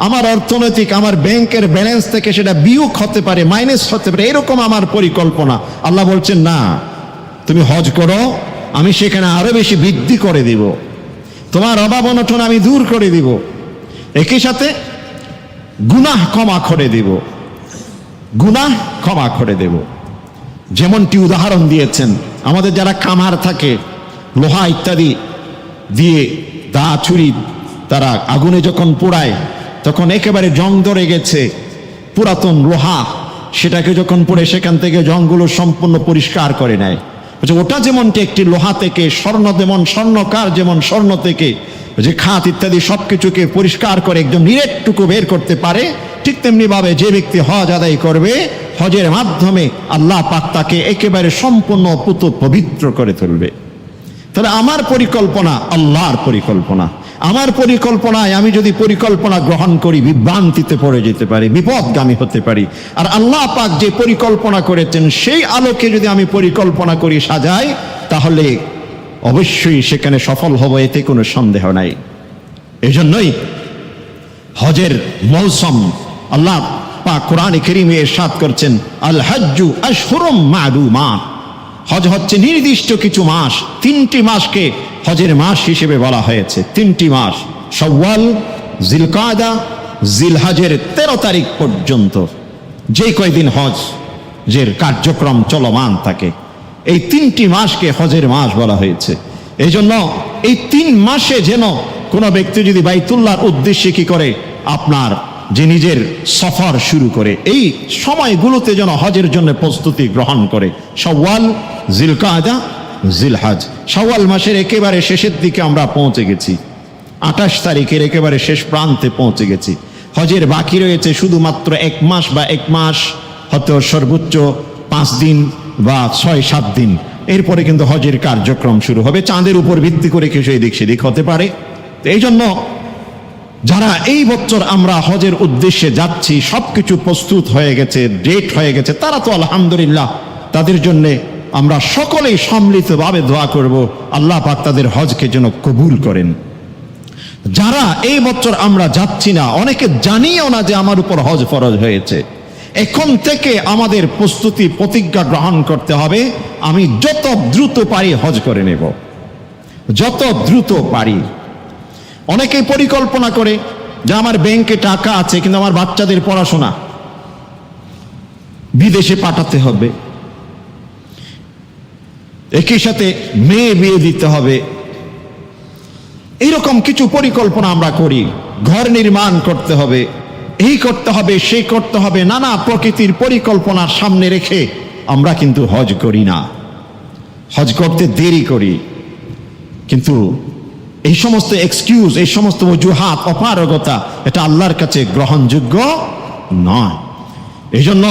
S1: আমার অর্থনৈতিক, আমার ব্যাংকের ব্যালেন্স থেকে সেটা বিয়োগ হতে পারে, মাইনাস হতে পারে, এরকম আমার পরিকল্পনা। আল্লাহ বলছেন না, তুমি হজ করো, আমি সেখানে আরো বেশি বৃদ্ধি করে দিব, তোমার অভাব অনটন আমি দূর করে দিব, একই সাথে গুনাহ ক্ষমা করে দিব, গুনাহ ক্ষমা করে দেব। যেমনটি উদাহরণ দিয়েছেন, আমাদের যারা কামার থাকে, লোহা ইত্যাদি দিয়ে দা ছুরি তারা আগুনে যখন পোড়ায় তখন একেবারে জং ধরে গেছে, পুরাতন লোহা, সেটাকে যখন পড়ে সেখান থেকে জংগুলো সম্পূর্ণ পরিষ্কার করে নেয়। ওটা যেমনটি একটি লোহা থেকে, স্বর্ণ যেমন স্বর্ণকার যেমন স্বর্ণ থেকে যে খাত ইত্যাদি সবকিছুকে পরিষ্কার করে একদম নিরেটটুকু বের করতে পারে, ঠিক তেমনি ভাবে যে ব্যক্তি হজ আদায় করবে, হজের মাধ্যমে আল্লাহ পাক তাকে একেবারে সম্পূর্ণ পবিত্র করে তুলবে। তাহলে আমার পরিকল্পনা আল্লাহর পরিকল্পনা। আমার পরিকল্পনায় আমি যদি পরিকল্পনা গ্রহণ করি, বিভ্রান্তিতে পড়ে যেতে পারি, বিপদগামী হতে পারি। আর আল্লাহ পাক যে পরিকল্পনা করেছেন সেই আলোকে যদি আমি পরিকল্পনা করি, সাজাই, তাহলে অবশ্যই সেখানে সফল হব, এতে কোনো সন্দেহ নাই। এজন্যই হজের মৌসুম আল্লাহ পাক কোরআনে কারীমে ইরশাদ করছেন, আল হজ্জু আশহুরুম মা'লুমাত, হজ হচ্ছে নির্দিষ্ট কিছু মাস। 3টি মাসকে হজের মাস হিসেবে বলা হয়েছে। 3টি মাস, শাওয়াল, জিলকাদা, জিলহজের 13 তারিখ পর্যন্ত যে কয়দিন হজের কার্যক্রম চলমান থাকে, এই 3টি মাসকে হজের মাস বলা হয়েছে। এই জন্য এই 3 মাসে যেন কোনো ব্যক্তি যদি বাইতুল্লাহর উদ্দেশ্যে কি করে আপনার যে নিজের সফর শুরু করে, এই সময়গুলোতে যেন হজের জন্য প্রস্তুতি গ্রহণ করে। শাওয়াল, জিলকাদা, জিলহজ। শাওয়াল মাসের একেবারে শেষের দিকে আমরা পৌঁছে গেছি, 28 তারিখের একেবারে শেষ প্রান্তে পৌঁছে গেছি। হজের বাকি রয়েছে শুধুমাত্র 1 মাস বা 1 মাস, হয়তো সর্বোচ্চ 5 দিন বা 6-7 দিন। এরপরে কিন্তু হজের কার্যক্রম শুরু হবে। চাঁদের উপর ভিত্তি করে কিছু এদিক সেদিক হতে পারে। তো এই জন্য যারা এই বছর আমরা হজের উদ্দেশ্যে যাচ্ছি, সবকিছু প্রস্তুত হয়ে গেছে, ডেট হয়ে গেছে, তারা তো আলহামদুলিল্লাহ, তাদের জন্য আমরা সকলেই সম্মিলিতভাবে দোয়া করব আল্লাহ পাক তাদের হজকে যেন কবুল করেন। যারা এই বছর আমরা যাচ্ছি না, অনেকে জানিও না যে আমার উপর হজ ফরজ হয়েছে, এখন থেকে আমাদের প্রস্তুতি প্রতিজ্ঞা গ্রহণ করতে হবে, আমি যত দ্রুত পারি হজ করে নেব, যত দ্রুত পারি। অনেকেই পরিকল্পনা করে যে আমার ব্যাংকে টাকা আছে, কিন্তু আমার বাচ্চাদের পড়াশোনা বিদেশে পাঠাতে হবে, একই সাথে মেয়ে বিয়ে দিতে হবে, এইরকম কিছু পরিকল্পনা আমরা করি। ঘর নির্মাণ করতে হবে, এই করতে হবে, সেই করতে হবে, নানা প্রকৃতির পরিকল্পনার সামনে রেখে আমরা কিন্তু হজ করি না, হজ করতে দেরি করি। কিন্তু এই সমস্ত এক্সকিউজ, এই সমস্ত অজুহাত, অপারগতা, এটা আল্লাহর কাছে গ্রহণযোগ্য নয়। এই জন্য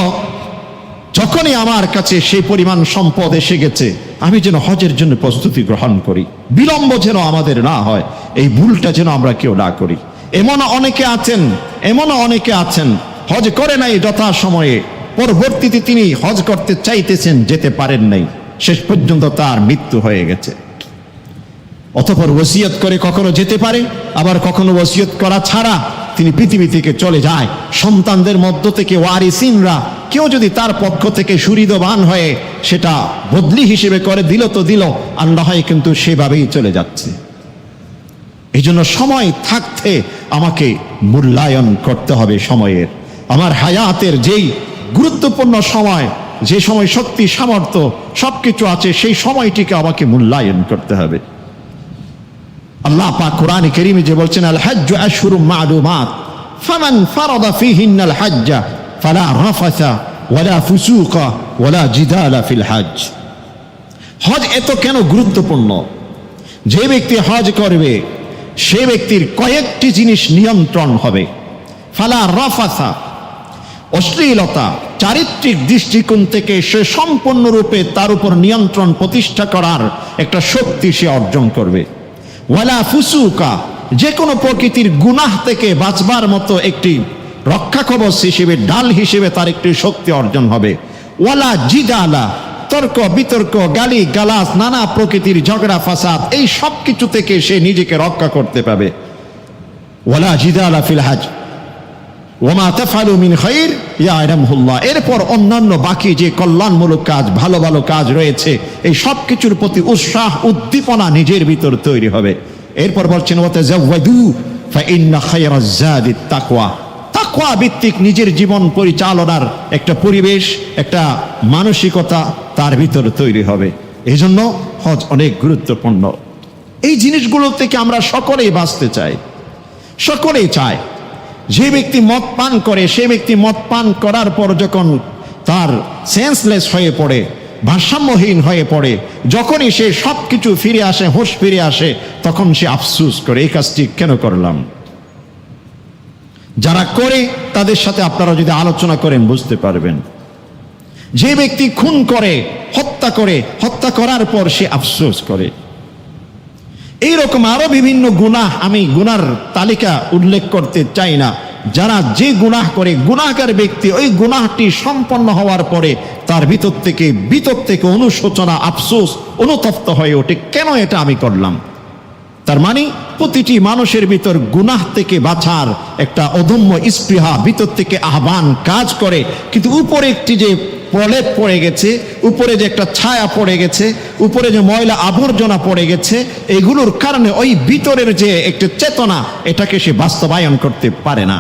S1: যখনই আমার কাছে সেই পরিমাণ সম্পদ এসে গেছে, আমি যেন হজের জন্য প্রস্তুতি গ্রহণ করি, বিলম্ব যেন আমাদের না হয়, এই ভুলটা যেন আমরা কেউ না করি। এমনও অনেকে আছেন হজ করে নাই যথাসময়ে, পরবর্তীতে তিনি হজ করতে চাইতেছেন, যেতে পারেন নাই, শেষ পর্যন্ত তার মৃত্যু হয়ে গেছে। অতঃপর ওসিয়ত করে কখনো যেতে পারে, আবার কখনো ওসিয়ত করা ছাড়া তিনি পৃথিবী থেকে চলে যায়। সন্তানদের মধ্য থেকে ওয়ারিসিনরা কেউ যদি তার পক্ষ থেকে সুহৃদবান হয়ে সেটা বদলি হিসেবে করে দিল তো দিল, আর না হয় কিন্তু সেভাবেই চলে যাচ্ছে। এই জন্য সময় থাকতে আমাকে মূল্যায়ন করতে হবে সময়ের। আমার হায়াতের যেই গুরুত্বপূর্ণ সময়, যে সময় শক্তি সামর্থ্য সবকিছু আছে, সেই সময়টিকে আমাকে মূল্যায়ন করতে হবে। আল্লাহ পাক কোরআনে কারীমে যে বলছেন, আল হজ্জু আশহুরুম মা'লুমাত ফামান ফারাদা ফীহিন্নাল হজ্জা ফালা রাফাসা ওয়ালা ফুসুকা ওয়ালা জিদালা ফিল হজ্জ। হজ এত কেন গুরুত্বপূর্ণ? যে ব্যক্তি হজ করবে সে ব্যক্তির কয়েকটি জিনিস নিয়ন্ত্রণ হবে। ফালা রাফাসা, অশ্লীলতা, চারিত্রিক দৃষ্টিকোণ থেকে সে সম্পূর্ণরূপে তার উপর নিয়ন্ত্রণ প্রতিষ্ঠা করার একটা শক্তি সে অর্জন করবে। ওয়ালা ফুসুকা, যে কোনো প্রকৃতির গুনাহ থেকে বাঁচবার মতো একটি রক্ষা কবচ হিসেবে, ঢাল হিসেবে তার একটি শক্তি অর্জন হবে। ওয়ালা জিদালা, তর্ক বিতর্ক, গালি গালাজ, নানা প্রকৃতির ঝগড়া ফাসাদ, এই সব কিছু থেকে সে নিজেকে রক্ষা করতে পাবে। ওয়ালা জিদালা ফিল হজ ওয়ামা তাফআলু মিন খায়র ইয়ালামহুল্লাহ। এরপর অন্যান্য বাকি যে কল্যাণমূলক কাজ, ভালো ভালো কাজ রয়েছে, এই সব কিছুর প্রতি উৎসাহ উদ্দীপনা নিজের ভিতর তৈরি হবে। এরপর বলছেন ওয়াতাজাওয়াদু ফাইন্না খায়রাজ যাদিত তাকওয়া। তাকওয়া ভিত্তিক নিজের জীবন পরিচালনার একটা পরিবেশ, একটা মানসিকতা তার ভিতর তৈরি হবে। এই জন্য হজ অনেক গুরুত্বপূর্ণ। এই জিনিসগুলো থেকে আমরা সকলেই বাঁচতে চাই, সকলেই চায়। যে ব্যক্তি মদ পান করে, সে ব্যক্তি মদ পান করার পর যখন তার সেন্সলেস হয়ে পড়ে, ভারসাম্যহীন হয়ে পড়ে, যখনই সে সব কিছু ফিরে আসে, হুঁশ ফিরে আসে, তখন সে আফসোস করে, এই কাজটি কেন করলাম। যারা করে তাদের সাথে আপনারা যদি আলোচনা করেন বুঝতে পারবেন। যে ব্যক্তি খুন করে, হত্যা করার পর সে আফসোস করে। এইরকম আরো বিভিন্ন গুনাহ, আমি গুনার তালিকা উল্লেখ করতে চাই না। যারা যে গুনাহ করে, গুনাহগার ব্যক্তি ওই গুনাহটি সম্পন্ন হওয়ার পরে তার ভিতর থেকে অনুশোচনা, আফসোস, অনুতপ্ত হয়ে ওঠে, কেন এটা আমি করলাম। তার মানে প্রতিটি মানুষের ভিতর গুনাহ থেকে বাঁচার একটা অদম্য স্পৃহা, ভিতর থেকে আহ্বান কাজ করে, কিন্তু উপরে একটি যে প্রলেপ পড়ে গেছে, উপরে যে একটা ছায়া পড়ে গেছে, উপরে যে ময়লা আবর্জনা পড়ে গেছে, এগুলোর কারণে ওই ভিতরের যে একটা চেতনা, এটাকে সে বাস্তবায়ন করতে পারে না।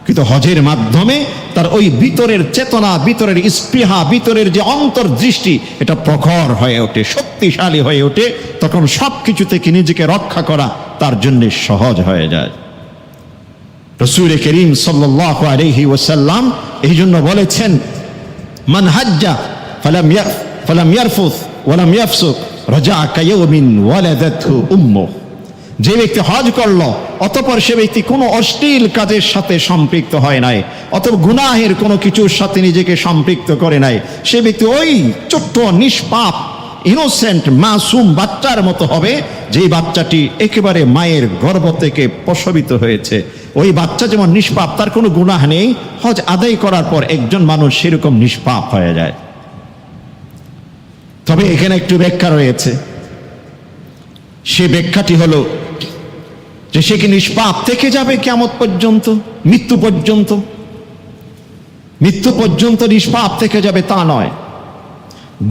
S1: কিন্তু হজের মাধ্যমে তার ওই ভিতরের চেতনা, ভিতরের স্পৃহা, ভিতরের যে অন্তর্দৃষ্টি, এটা প্রখর হয়ে ওঠে, শক্তিশালী হয়ে ওঠে। তখন সব কিছু থেকে নিজেকে রক্ষা করা তার জন্য সহজ হয়ে যায়। রাসূল করিম সাল্লাল্লাহু আলাইহি ওয়াসাল্লাম এই জন্য বলেছেন, মান হাজ্জা ফালাম ইয়ারফুস ওয়ালাম ইয়াফসুক রাজাআ কায়াউমিন ওয়ালাদাতহু উম্মুহ। যে ব্যক্তি হজ করলো অতঃপর সে ব্যক্তি কোনো অশ্লীল কাজের সাথে সম্পৃক্ত হয় নাই, অথবা গুনাহের কোনো কিছুর সাথে নিজেকে সম্পৃক্ত করে নাই, সে ব্যক্তি ওই ছোট্ট নিষ্পাপ ইনোসেন্ট মাসুম বাচ্চার মতো হবে, যেই বাচ্চাটি একেবারে মায়ের গর্ভ থেকে প্রসবিত হয়েছে। ওই বাচ্চা যেমন নিষ্পাপ, তার কোনো গুনাহ নেই, হজ আদায় করার পর একজন মানুষ সেরকম নিষ্পাপ হয়ে যায়। তবে এখানে একটু ব্যাখ্যা রয়েছে। সে ব্যাখ্যাটি হলো যে সে কি নিষ্পাপ থেকে যাবে কিয়ামত পর্যন্ত, মৃত্যু পর্যন্ত? মৃত্যু পর্যন্ত নিষ্পাপ থেকে যাবে তা নয়,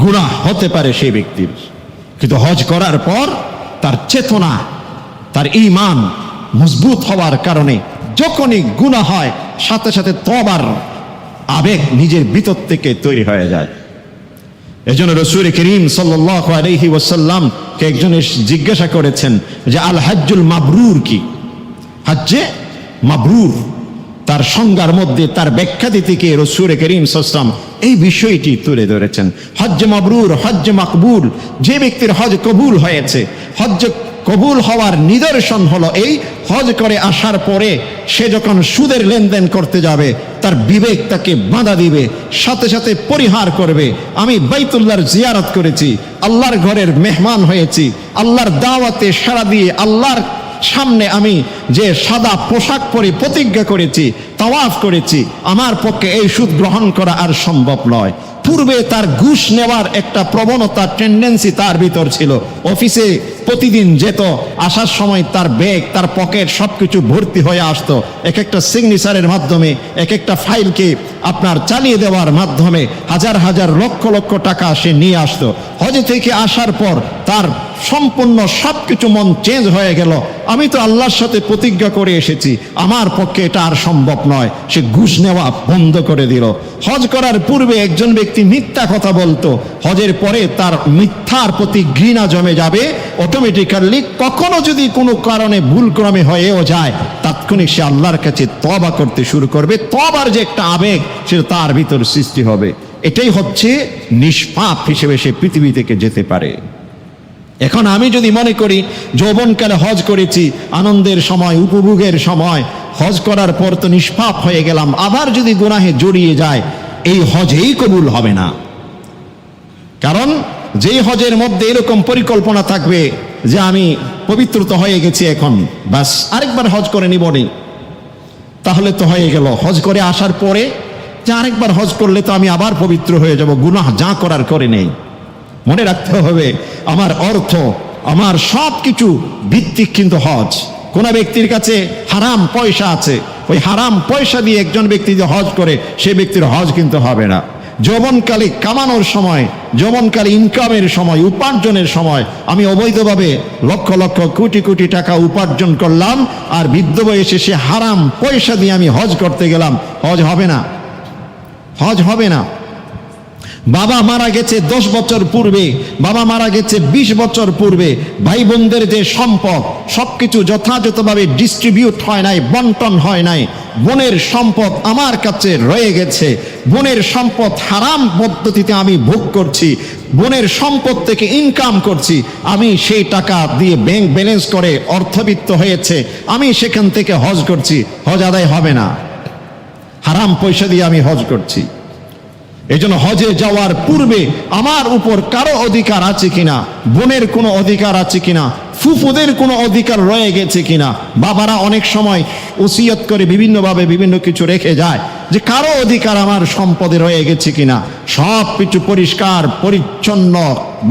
S1: গুনাহ হতে পারে সেই ব্যক্তির, কিন্তু হজ করার পর তার চেতনা, তার ঈমান মজবুত হওয়ার কারণে যখনই গুনাহ হয় সাথে সাথে তওবার আবেগ নিজের ভিতর থেকে তৈরি হয়ে যায়। এজন্য রাসূল করিম সাল্লাল্লাহু আলাইহি ওয়াসাল্লাম কে একজন জিজ্ঞাসা করেছেন যে আল হজ্জুল মাবরুর কি? হজ্জে মাবরুর তার সংজ্ঞার মধ্যে তার ব্যাখ্যা দিতে গিয়ে রাসূল করিম সাল্লাল্লাহু আলাইহি ওয়াসাল্লাম এই বিষয়টি তুলে ধরেছেন। হজ্জে মাবরুর, হজ্জে মাকবুল, যে ব্যক্তির হজ কবুল হয়েছে, হজ্জ কবুল হওয়ার নিদর্শন হলো এই, হজ করে আসার পরে সে যখন সুদের লেনদেন করতে যাবে তার বিবেক তাকে বাধা দিবে, সাথে সাথে পরিহার করবে। আমি বাইতুল্লাহর জিয়ারত করেছি, আল্লাহর ঘরের মেহমান হয়েছি, আল্লাহর দাওয়াতে সাড়া দিয়ে আল্লাহর সামনে আমি যে সাদা পোশাক পরে প্রতিজ্ঞা করেছি, তাওয়াফ করেছি, আমার পক্ষে এই সুদ গ্রহণ করা আর সম্ভব নয়। পূর্বে তার ঘুষ নেওয়ার একটা প্রবণতা, টেন্ডেন্সি তার ভিতর ছিল। অফিসে প্রতিদিন যেত, আসার সময় তার ব্যাগ, তার পকেট সবকিছু ভর্তি হয়ে আসতো। এক একটা সিগনেচারের মাধ্যমে, এক একটা ফাইলকে আপনার চালিয়ে দেওয়ার মাধ্যমে হাজার হাজার লক্ষ লক্ষ টাকা সে নিয়ে আসতো। হজে থেকে আসার পর তার সম্পূর্ণ সবকিছু মন চেঞ্জ হয়ে গেল। আমি তো আল্লাহর সাথে প্রতিজ্ঞা করে এসেছি, আমার পক্ষে এটা আর সম্ভব নয়। সে ঘুষ নেওয়া বন্ধ করে দিল। হজ করার পূর্বে একজন ব্যক্তি মিথ্যা কথা বলতো, হজের পরে তার মিথ্যার প্রতি ঘৃণা জমে যাবে অটোমেটিক্যালি। কখনো যদি কোনো কারণে ভুলক্রমে হয়েও যায়, তাৎক্ষণিক সে আল্লাহর কাছে তওবা করতে শুরু করবে। তওবার যে একটা আবেগ সেটা তার ভিতর সৃষ্টি হবে। এটাই হচ্ছে নিষ্পাপ হিসেবে সে পৃথিবী থেকে যেতে পারে। এখন আমি যদি মনে করি যৌবনকালে হজ করেছি, আনন্দের সময়, উপভোগের সময়, হজ করার পর তো নিষ্পাপ হয়ে গেলাম, আবার যদি গুনাহে জড়িয়ে যায়, এই হজেই কবুল হবে না। কারণ যেই হজের মধ্যে এরকম পরিকল্পনা থাকবে যে আমি পবিত্রতা হয়ে গেছি, এখন বাস আরেকবার হজ করে নিব নি, তাহলে তো হয়ে গেল। হজ করে আসার পরে যে আরেকবার হজ করলে তো আমি আবার পবিত্র হয়ে যাব, গুনাহ যা করার করে নেই। মনে রাখতে হবে, আমার অর্থ, আমার সব কিছু ভিত্তিক কিন্তু হজ। কোন ব্যক্তির কাছে হারাম পয়সা আছে, ওই হারাম পয়সা দিয়ে একজন ব্যক্তি যে হজ করে, সে ব্যক্তির হজ কিন্তু হবে না। যৌবনকালে কামানোর সময়, যৌবনকালে ইনকামের সময়, উপার্জনের সময় আমি অবৈধভাবে লক্ষ লক্ষ কোটি কোটি টাকা উপার্জন করলাম, আর বৃদ্ধ বয়সে সে হারাম পয়সা দিয়ে আমি হজ করতে গেলাম, হজ হবে না, হজ হবে না। বাবা মারা গেছে 10 বছর পূর্বে, বাবা মারা গেছে 20 বছর পূর্বে, ভাই বোনদের যে সম্পদ সবকিছু যথাযথভাবে ডিস্ট্রিবিউট হয় নাই, বন্টন হয় নাই। বোনের সম্পদ আমার কাছে রয়ে গেছে, বোনের সম্পদ হারাম পদ্ধতিতে আমি ভোগ করছি, বোনের সম্পদ থেকে ইনকাম করছি, আমি সেই টাকা দিয়ে ব্যাংক ব্যালেন্স করে অর্থবিত্ত হয়েছে, আমি সেখান থেকে হজ করছি, হজ আদায় হবে না। হারাম পয়সা দিয়ে আমি হজ করছি। এই জন্য হজে যাওয়ার পূর্বে আমার উপর কারো অধিকার আছে কিনা, বোনের কোনো অধিকার আছে কিনা, ফুফুদের কোনো অধিকার রয়ে গেছে কিনা। বাবারা অনেক সময় ওসিয়ত করে বিভিন্নভাবে বিভিন্ন কিছু রেখে যায় যে কারো অধিকার আমার সম্পদে রয়ে গেছে কিনা। সব কিছু পরিষ্কার পরিচ্ছন্ন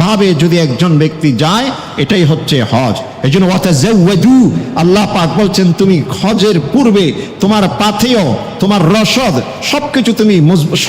S1: ভাবে যদি একজন ব্যক্তি যায়, এটাই হচ্ছে হজ। এই জন্য ওয়াতাজাওয়াজু, আল্লাহ পাক বলছেন তুমি হজের পূর্বে তোমার পাথেয়, তোমার রসদ সবকিছু তুমি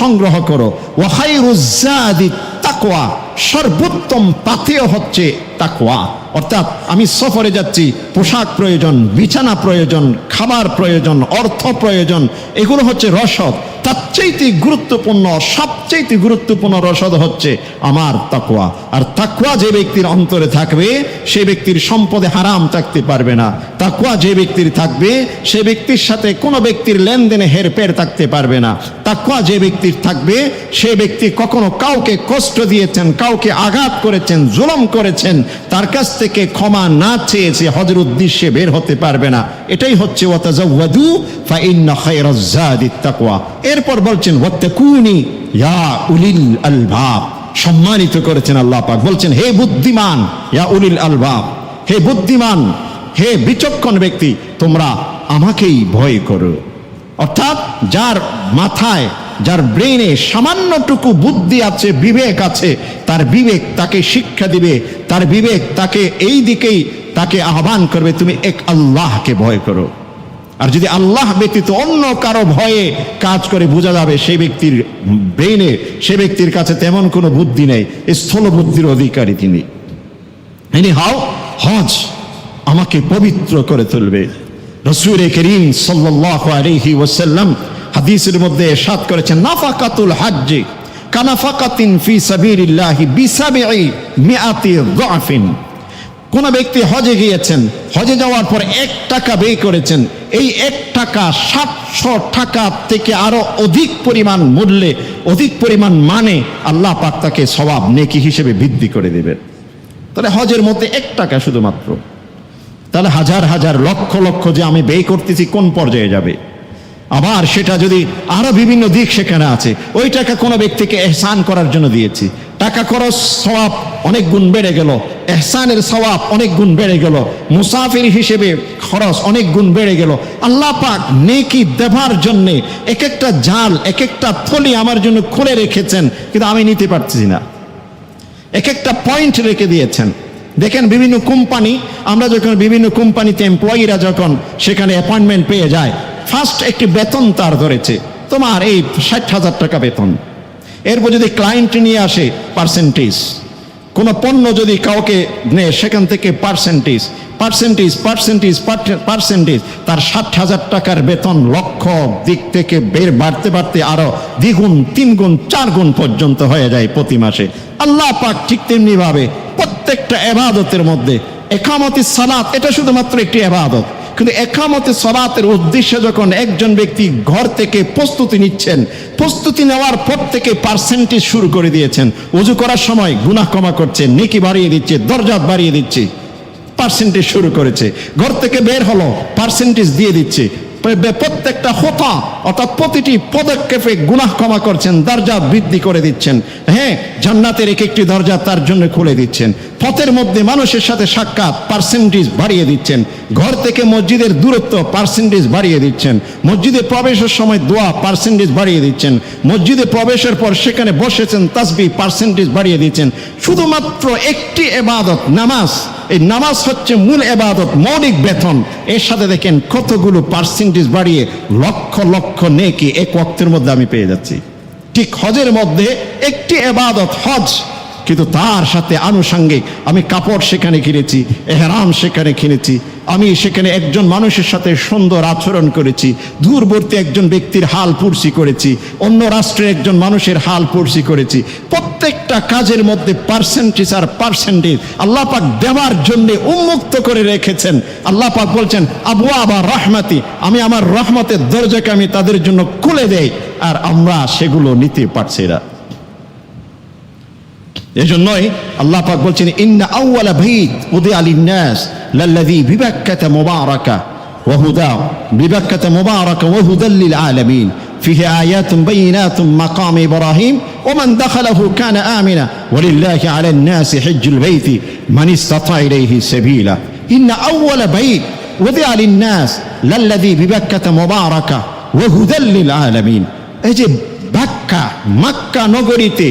S1: সংগ্রহ করো। ওয়া খায়রুজ জাদি তাকওয়া, সর্বোত্তম পাথেয় হচ্ছে তাকওয়া। অর্থাৎ আমি সফরে যাচ্ছি, পোশাক প্রয়োজন, বিছানা প্রয়োজন, খাবার প্রয়োজন, অর্থ প্রয়োজন, এগুলো হচ্ছে রসদ। তার চাইতে গুরুত্বপূর্ণ, সবচাইতে গুরুত্বপূর্ণ রসদ হচ্ছে আমার তাকওয়া। আর তাকওয়া যে ব্যক্তির অন্তরে থাকবে সে ব্যক্তির সম্পদে হারাম থাকতে পারবে না। তাকওয়া যে ব্যক্তির থাকবে সে ব্যক্তির সাথে কোনো ব্যক্তির লেনদেনে হেরফের থাকতে পারবে না। তাকওয়া যে ব্যক্তির থাকবে সে ব্যক্তি কখনো কাউকে কষ্ট দিয়েছেন, কাউকে আঘাত করেছেন, জুলুম করেছেন, তার কাছ থেকে ক্ষমা না চেয়েছে হজের উদ্দেশ্যে বের হতে পারবে না। এটাই হচ্ছে ওয়াতাজাওয়াদু ফাইন্না খায়রাজ যাদিত তাকওয়া। এরপর বলছেন ওয়াত্তাকুনি ইয়া উলিল আলবাব, সম্মানিত করেছেন আল্লাহ পাক, বলছেন হে বুদ্ধিমান, ইয়া উলিল আলবাব, হে বুদ্ধিমান, হে বিচক্ষণ ব্যক্তি, তোমরা আমাকেই ভয় করো। অর্থাৎ যার মাথায়, যার ব্রেনে সামান্যটুকু বুদ্ধি আছে, বিবেক আছে, তার বিবেক তাকে শিক্ষা দিবে, তার বিবেক তাকে এই দিকেই তাকে আহ্বান করবে, তুমি এক আল্লাহকে ভয় করো। আর যদি আল্লাহ ব্যতীত অন্য কারো ভয়ে কাজ করে, বোঝা যাবে সেই ব্যক্তির ব্রেনে, সে ব্যক্তির কাছে তেমন কোনো বুদ্ধি নেই, স্থূল বুদ্ধির অধিকারী তিনি। এনিহাউ, হজ আমাকে পবিত্র করে তুলবে। রাসূল করিম সাল্লাল্লাহু আলাইহি ওয়াসাল্লাম হাদিসের মধ্যে ইরশাদ করেছেন, নাফাকাতুল হজ্জি কানাফাকাতিন ফি সাবিলিল্লাহি বিসাবঈ মিআতি যাফিন। কোন ব্যক্তি হজে গিয়েছেন, হজে যাওয়ার পর 1 টাকা ব্যয় করেছেন, এই 1 টাকা 700 টাকা থেকে আরো অধিক পরিমাণ মূল্যে, অধিক পরিমাণ মানে আল্লাহ পাক তাকে সওয়াব নেকি হিসেবে বৃদ্ধি করে দেবেন। তাহলে হজের মধ্যে 1 টাকা শুধুমাত্র, তাহলে হাজার হাজার লক্ষ লক্ষ যে আমি ব্যয় করতেছি কোন পর্যায়ে যাবে। আবার সেটা যদি আরো বিভিন্ন দিক সেখানে আছে, ওই টাকা কোনো ব্যক্তিকে এহসান করার জন্য দিয়েছি, টাকা খরচ সওয়াব অনেক গুণ বেড়ে গেল, এহসানের সওয়াব অনেক গুণ বেড়ে গেল, মুসাফির হিসেবে খরচ অনেক গুণ বেড়ে গেল। আল্লাহ পাক নেকি দেবার জন্য এক একটা জাল, এক একটা থলি আমার জন্য খুলে রেখেছেন, কিন্তু আমি নিতে পারছি না। এক একটা পয়েন্ট রেখে দিয়েছেন। দেখেন বিভিন্ন কোম্পানি, আমরা যখন বিভিন্ন কোম্পানিতে এমপ্লয়িরা যখন সেখানে অ্যাপয়েন্টমেন্ট পেয়ে যায়, ফার্স্ট একটি বেতন তার ধরেছে, তোমার এই 60,000 টাকা বেতন। এরপর যদি ক্লায়েন্ট নিয়ে আসে পার্সেন্টেজ, কোনো পণ্য যদি কাউকে নেয় সেখান থেকে পার্সেন্টেজ, পার্সেন্টেজ, পার্সেন্টেজ, পার্সেন্টেজ, তার 60,000 টাকার বেতন লক্ষ দিক থেকে বাড়তে বাড়তে আরো দ্বিগুণ, 3 গুণ, 4 গুণ পর্যন্ত হয়ে যায় প্রতি মাসে। আল্লাহ পাক ঠিক তেমনি ভাবে প্রত্যেকটা ইবাদতের মধ্যে, ইকামতিস সালাত এটা শুধুমাত্র একটি ইবাদত, কিন্তু ইকামতিস সালাতের উদ্দেশ্যে যখন একজন ব্যক্তি ঘর থেকে প্রস্তুতি নিচ্ছেন, প্রস্তুতি নেওয়ার পর থেকে পার্সেন্টেজ শুরু করে দিয়েছেন। ওযু করার সময় গুনাহ ক্ষমা করছে, নেকি বাড়িয়ে দিচ্ছে, দরজাত বাড়িয়ে দিচ্ছে, পার্সেন্টেজ শুরু করেছে। ঘর থেকে বের হলো, পার্সেন্টেজ দিয়ে দিচ্ছে। প্রত্যেকটা হোতা অর্থাৎ প্রতিটি পদক্ষেপে গুনাহ ক্ষমা করছেন, দরজা বৃদ্ধি করে দিচ্ছেন। হ্যাঁ, জান্নাতের এক একটি দরজা তার জন্য খুলে দিচ্ছেন। পথের মধ্যে মানুষের সাথে সাক্ষাৎ, পার্সেন্টেজ বাড়িয়ে দিচ্ছেন। ঘর থেকে মসজিদের দূরত্ব, পার্সেন্টেজ বাড়িয়ে দিচ্ছেন। মসজিদে প্রবেশের সময় দোয়া, পার্সেন্টেজ বাড়িয়ে দিচ্ছেন। মসজিদে প্রবেশের পর সেখানে বসেছেন, তাসবিহ, পার্সেন্টেজ বাড়িয়ে দিচ্ছেন। শুধুমাত্র একটি ইবাদত নামাজ, এই নামাজ হচ্ছে মূল ইবাদত, মৌলিক বেতন। এর সাথে দেখেন কতগুলো পার্সেন্টেজ বাড়িয়ে লক্ষ লক্ষ নেকি এক ওয়াক্তের মধ্যে আমি পেয়ে যাচ্ছি। ঠিক হজের মধ্যে একটি ইবাদত হজ, কিন্তু তার সাথে আনুষঙ্গিক আমি কাপড় সেখানে কিনেছি, এহরাম সেখানে কিনেছি, আমি সেখানে একজন মানুষের সাথে সুন্দর আচরণ করেছি, দূরবর্তী একজন ব্যক্তির হাল পুরসি করেছি, অন্য রাষ্ট্রের একজন মানুষের হাল পুরসি করেছি। প্রত্যেকটা কাজের মধ্যে পার্সেন্টেজ আর পার্সেন্টেজ আল্লাহ পাক দেওয়ার জন্য উন্মুক্ত করে রেখেছেন। আল্লাহ পাক বলছেন আবওয়াবা রাহমাতি, আমি আমার রহমতের দরজাকে আমি তাদের জন্য খুলে দেই, আর আমরা সেগুলো নিতে পারছি না। এজন্যই আল্লাহ পাক বলছেন ইন্না আউওয়ালা বাইত উদিআ লিন-নাস লাল্লাযী বিবাক্কাতা মুবারাকা ওয়া হুদা বিবাক্কাতা মুবারাকা ওয়া হুদাল লিল আলামিন ফিহি আয়াতুন বাইয়িনাতুন মাকাম ইব্রাহিম ওয়া মান দাখালাহু কানা আমিনা ওয়া লিল্লাহি আলান নাসি হিজ্জুল বাইতি মান ইসতাতা ইলাইহি সাবিলা। ইন্না আউওয়ালা বাইত উদিআ লিন-নাস লাল্লাযী বিবাক্কাতা মুবারাকা ওয়া হুদাল লিল আলামিন। এই যে মক্কা নগরীতে,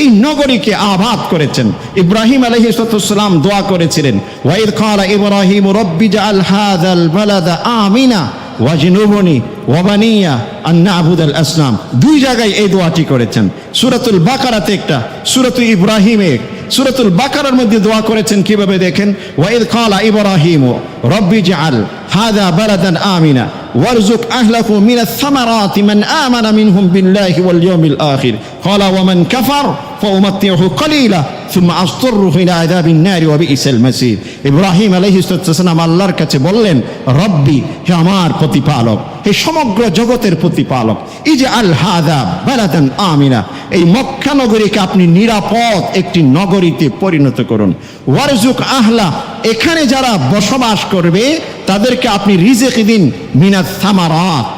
S1: এই নগরীকে আবাদ করেছেন ইব্রাহিম আলাইহিস সালাম, দোয়া করেছিলেন ওয়াইদ ক্বালা ইব্রাহিম রব্বি জাআল হাযাল বালাদা আমিনা ওয়াজনুবনি ওয়া বানিয়া আন না'বুদাল আসনাম। 2 জায়গায় এই দোয়াটি করেছেন, সূরাতুল বাকারাতে একটা, সূরাতুল ইব্রাহিমে, সূরাতুল বাকারার মধ্যে দোয়া করেছেন কিভাবে দেখেন, ওয়াইদ ক্বালা ইব্রাহিমু রব্বি জাআল হাযা বালাদান আমিনা ওয়ারযুক আহলাহু মিনাস সামারাতি মান আমানা মিনহুম বিল্লাহি ওয়াল ইয়াউমিল আখির ক্বালা ওয়া মান কাফার ফাউমাত্তিউহু ক্বালিলা সুম্মা আযতাররুহু ইলা আযাবিন নারি ওয়া বিইসাল মাসীর। ইব্রাহিম আলাইহিস সালাম আল্লাহর কাছে বললেন, রব্বি, হে আমার প্রতিপালক, হে সমগ্র জগতের প্রতিপালক, ইজআল হাযা বালাদান আমিনা, এই মক্কা নগরীকে আপনি নিরাপদ একটি নগরীতে পরিণত করুন। ওয়ারযুক আহলা, এখানে যারা বসবাস করবে তাদেরকে আপনি রিজিক দিন মিনাস সামারাত।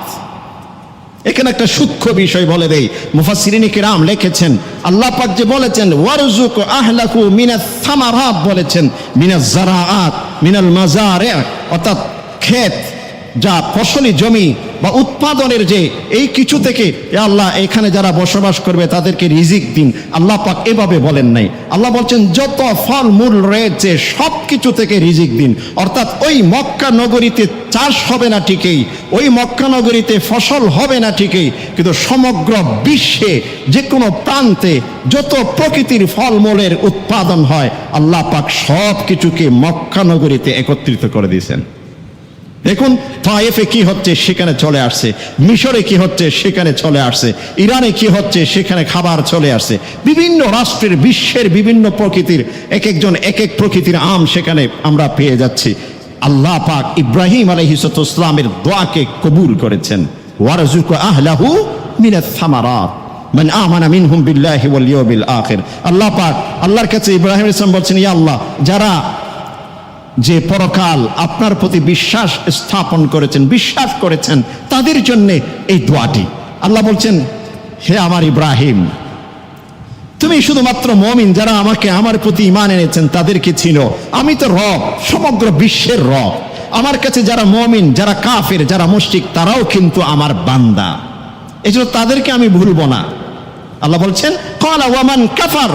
S1: এখানে একটা সূক্ষ্ম বিষয় বলে দেই, মুফাসসিরিনে কিরাম লিখেছেন আল্লাহ পাক যে বলেছেন ওয়ারযুক আহলাকু মিনাস সামারাত বলেছেন মিনাজ জারাআত মিনাল মাজারি', অর্থাৎ ক্ষেত, যা ফসলি জমি বা উৎপাদনের যে এই কিছু থেকে আল্লাহ এখানে যারা বসবাস করবে তাদেরকে রিজিক দিন। আল্লাহ পাক এভাবে বলেন নাই, আল্লাহ বলছেন যত ফল মূল রয়েছে সব কিছু থেকে রিজিক দিন। অর্থাৎ ওই মক্কা নগরীতে চাষ হবে না ঠিকই, ওই মক্কা নগরীতে ফসল হবে না ঠিকই, কিন্তু সমগ্র বিশ্বে যে কোনো প্রান্তে যত প্রকৃতির ফলমূলের উৎপাদন হয় আল্লাহ পাক সব কিছুকে মক্কা নগরীতে একত্রিত করে দিয়েছেন। দেখুন তায়েফে কি হচ্ছে সেখানে চলে আসছে, মিশরে কি হচ্ছে সেখানে চলে আসছে, ইরানে কি হচ্ছে সেখানে খাবার চলে আসছে। বিভিন্ন রাষ্ট্রের বিশ্বের বিভিন্ন প্রকৃতির এক একজন এক এক প্রকৃতির আম সেখানে আমরা পেয়ে যাচ্ছি। আল্লাহ পাক ইব্রাহিম আলাইহিস সালামের দোয়াকে কবুল করেছেন, ওয়ারযুক আহলাহু মিনাস সামারাত মান আমানা মিনহুম বিল্লাহি ওয়াল ইয়াউমিল আখির। আল্লাহ পাক আল্লাহর কাছে ইব্রাহিম আলাইহিস সালাম বলছেন, ইয়া আল্লাহ, যারা যে পরকাল আপনার প্রতি বিশ্বাস স্থাপন করেছেন, বিশ্বাস করেছেন, তাদের জন্য এই দোয়াটি। আল্লাহ বলছেন, হে আমার ইব্রাহিম, তুমি শুধুমাত্র মুমিন যারা আমাকে আমার প্রতি ঈমান এনেছেন তাদেরকে চিনো, আমি তো রব, সমগ্র বিশ্বের রব। আমার কাছে যারা মুমিন, যারা কাফের, যারা মুশরিক, তারাও কিন্তু আমার বান্দা, এজন্য তাদেরকে আমি ভুলবো না। আল্লাহ বলছেন, ক্বালা ওয়া মান কাফার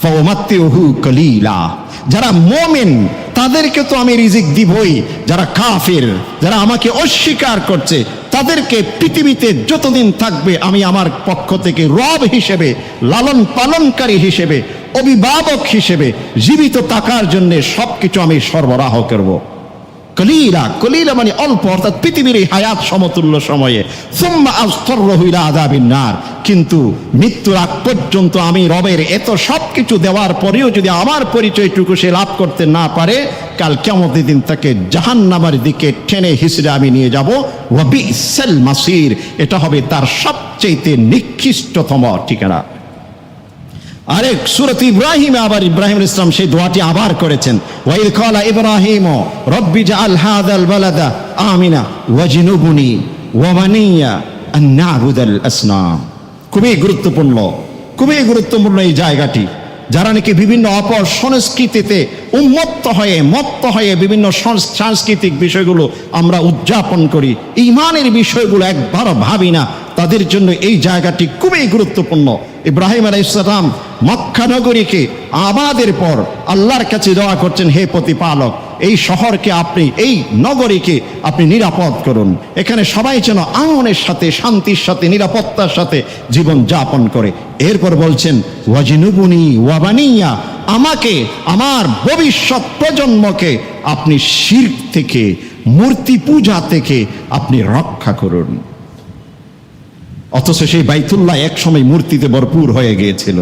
S1: ফাউমাত্তিউহু কলিলা, যারা মুমিন তাদেরকে তো আমি রিজিক দিবই, যারা কাফির, যারা আমাকে অস্বীকার করছে তাদেরকে পৃথিবীতে যতদিন থাকবে আমি আমার পক্ষ থেকে রব হিসেবে, লালন পালনকারী হিসেবে, অভিভাবক হিসেবে জীবিত থাকার জন্য সবকিছু আমি সরবরাহ করব। কলিলা, কলিলা মানে অল্প, অর্থাৎ পৃথিবীর এই হায়াত সমতুল্য সময়ে। সুম্মা আযতাররুহু ইলা আযাবিন নার, কিন্তু মৃত্যুর আগ পর্যন্ত আমি রবের এত সব কিছু দেওয়ার পরেও যদি আমার পরিচয়টুকু সে লাভ করতে না পারে, কাল কিয়ামতের দিন তাকে জাহান্নামের দিকে টেনে হিঁচড়ে আমি নিয়ে যাব। ওয়া বিইসাল মাসির, এটা হবে তার সবচেয়ে নিকৃষ্টতম ঠিকানা। আরেক সূরা ইব্রাহিমে আবার ইব্রাহিম আলাইহিস সালাম সেই দোয়াটি আবার করেছেন, ওয়াইদ ক্বালা ইব্রাহিম রব্বি জাআল হাযাল বালাদা আমিনা ওয়াজনুবনি ওয়া বানিয়া আন না'বুদাল আসনাম। খুবই গুরুত্বপূর্ণ, খুবই গুরুত্বপূর্ণ এই জায়গাটি। যারা নাকি বিভিন্ন অপসংস্কৃতিতে মত্ত হয়ে বিভিন্ন সাংস্কৃতিক বিষয়গুলো আমরা উদযাপন করি, ঈমানের বিষয়গুলো একবারও ভাবি না, তাদের জন্য এই জায়গাটি খুবই গুরুত্বপূর্ণ। ইব্রাহিম আলাইহিস সালাম মক্কা নগরীকে আবাদের পর আল্লাহর কাছে দোয়া করছেন, হে প্রতিপালক, এই শহরকে আপনি, এই নগরীকে আপনি নিরাপদ করুন, এখানে সবাই যেন আমনের সাথে, শান্তির সাথে, নিরাপত্তার সাথে জীবন যাপন করে। এরপর বলছেন, ওয়াজনুবনি ওয়া বানিয়া, আমাকে, আমার ভবিষ্যৎ প্রজন্মকে আপনি শিরক থেকে, মূর্তি পূজা থেকে আপনি রক্ষা করুন। অথচ সেই বাইতুল্লাহ একসময় মূর্তিতে ভরপুর হয়ে গিয়েছিল।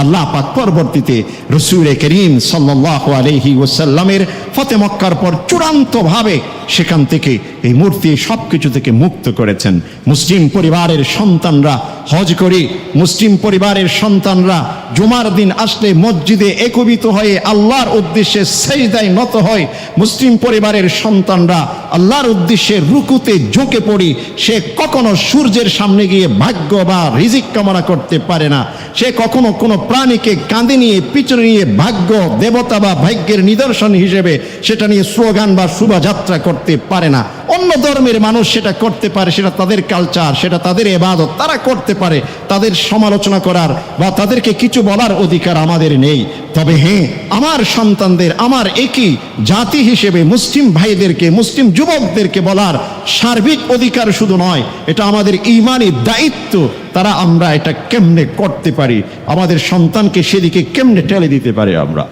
S1: আল্লাহ পাক পরবর্তীতে রাসূল করিম সাল্লাল্লাহু আলাইহি ওয়াসাল্লামের ফতে মক্কার পর চূড়ান্তভাবে সেখান থেকে এই মূর্তি সবকিছু থেকে মুক্ত করেছেন। মুসলিম পরিবারের সন্তানরা হজ করে, মুসলিম পরিবারের সন্তানরা জুমার দিন আসলে মসজিদে একত্রিত হয়ে আল্লাহর উদ্দেশ্যে সেজদায় নত হয়। মুসলিম পরিবারের সন্তানরা আল্লাহর উদ্দেশ্যে রুকুতে ঝুঁকে পড়ি। সে কখনো সূর্যের সামনে গিয়ে ভাগ্য বা রিজিক কামনা করতে পারে না। সে কখনো কোনো প্রাণীকে কাঁধে নিয়ে, পিছনে নিয়ে ভাগ্য, দেবতা বা ভাগ্যের নিদর্শন হিসেবে সেটা নিয়ে স্লোগান বা শোভাযাত্রা করতে করতে পারে না। অন্য ধর্মের মানুষ সেটা করতে পারে, সেটা তাদের কালচার, সেটা তাদের ইবাদত, তারা করতে পারে। তাদের সমালোচনা করার বা তাদেরকে কিছু বলার অধিকার আমাদের নেই। তবে হ্যাঁ, আমার সন্তানদের, আমার একই জাতি হিসেবে মুসলিম ভাইদেরকে, মুসলিম যুবকদেরকে বলার সার্বিক অধিকার শুধু নয়, এটা আমাদের ঈমানি দায়িত্ব। তারা আমরা এটা কেমনে করতে পারি, আমাদের সন্তানকে সেদিকে কেমনে ঠেলে দিতে পারি আমরা।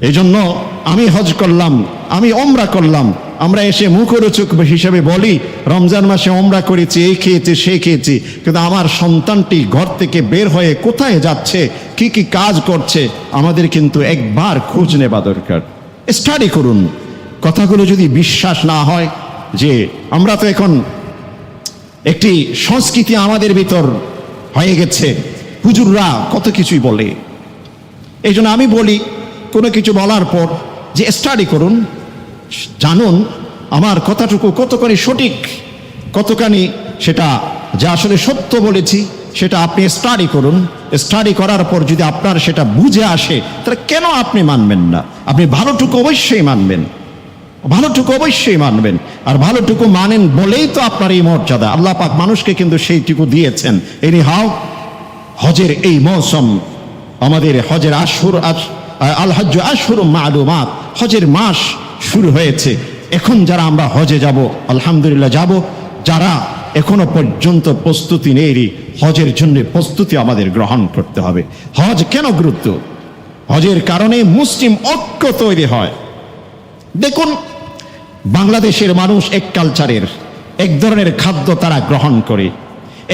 S1: এই জন্য আমি হজ করলাম, আমি ওমরা করলাম, আমরা এসে মুখরোচক হিসেবে বলি রমজান মাসে ওমরা করেছি, এই খেয়েছি, সেই খেয়েছি, কিন্তু আমার সন্তানটি ঘর থেকে বের হয়ে কোথায় যাচ্ছে, কি কি কাজ করছে, আমাদের কিন্তু একবার খোঁজ নেবা দরকার। স্টাডি করুন। কথাগুলো যদি বিশ্বাস না হয় যে আমরা তো এখন একটি সংস্কৃতি আমাদের ভিতর হয়ে গেছে, হুজুররা কত কিছুই বলে, এই জন্য আমি বলি কোনো কিছু বলার পর যে স্টাডি করুন, জানুন আমার কথাটুকু কতখানি সঠিক, কতখানি সেটা যা আসলে সত্য বলেছি, সেটা আপনি স্টাডি করুন। স্টাডি করার পর যদি আপনার সেটা বুঝে আসে, তাহলে কেন আপনি মানবেন না? আপনি ভালোটুকু অবশ্যই মানবেন, ভালোটুকু অবশ্যই মানবেন। আর ভালোটুকু মানেন বলেই তো আপনার এই মর্যাদা। আল্লাহ পাক মানুষকে কিন্তু সেইটুকু দিয়েছেন। এনি হাও, হজের এই মৌসুম, আমাদের হজের আশহুর, আল হজ্জ আশহুরুম মা'লুমাত, হজের মাস শুরু হয়েছে। এখন যারা আমরা হজে যাব, আলহামদুলিল্লাহ যাব, যারা এখনো পর্যন্ত প্রস্তুতি নেই, হজের জন্য প্রস্তুতি আমাদের গ্রহণ করতে হবে। হজ কেন গুরুত্ব? হজের কারণে মুসলিম ঐক্য তৈরি হয়। দেখুন, বাংলাদেশের মানুষ এক কালচারের, এক ধরনের খাদ্য তারা গ্রহণ করে,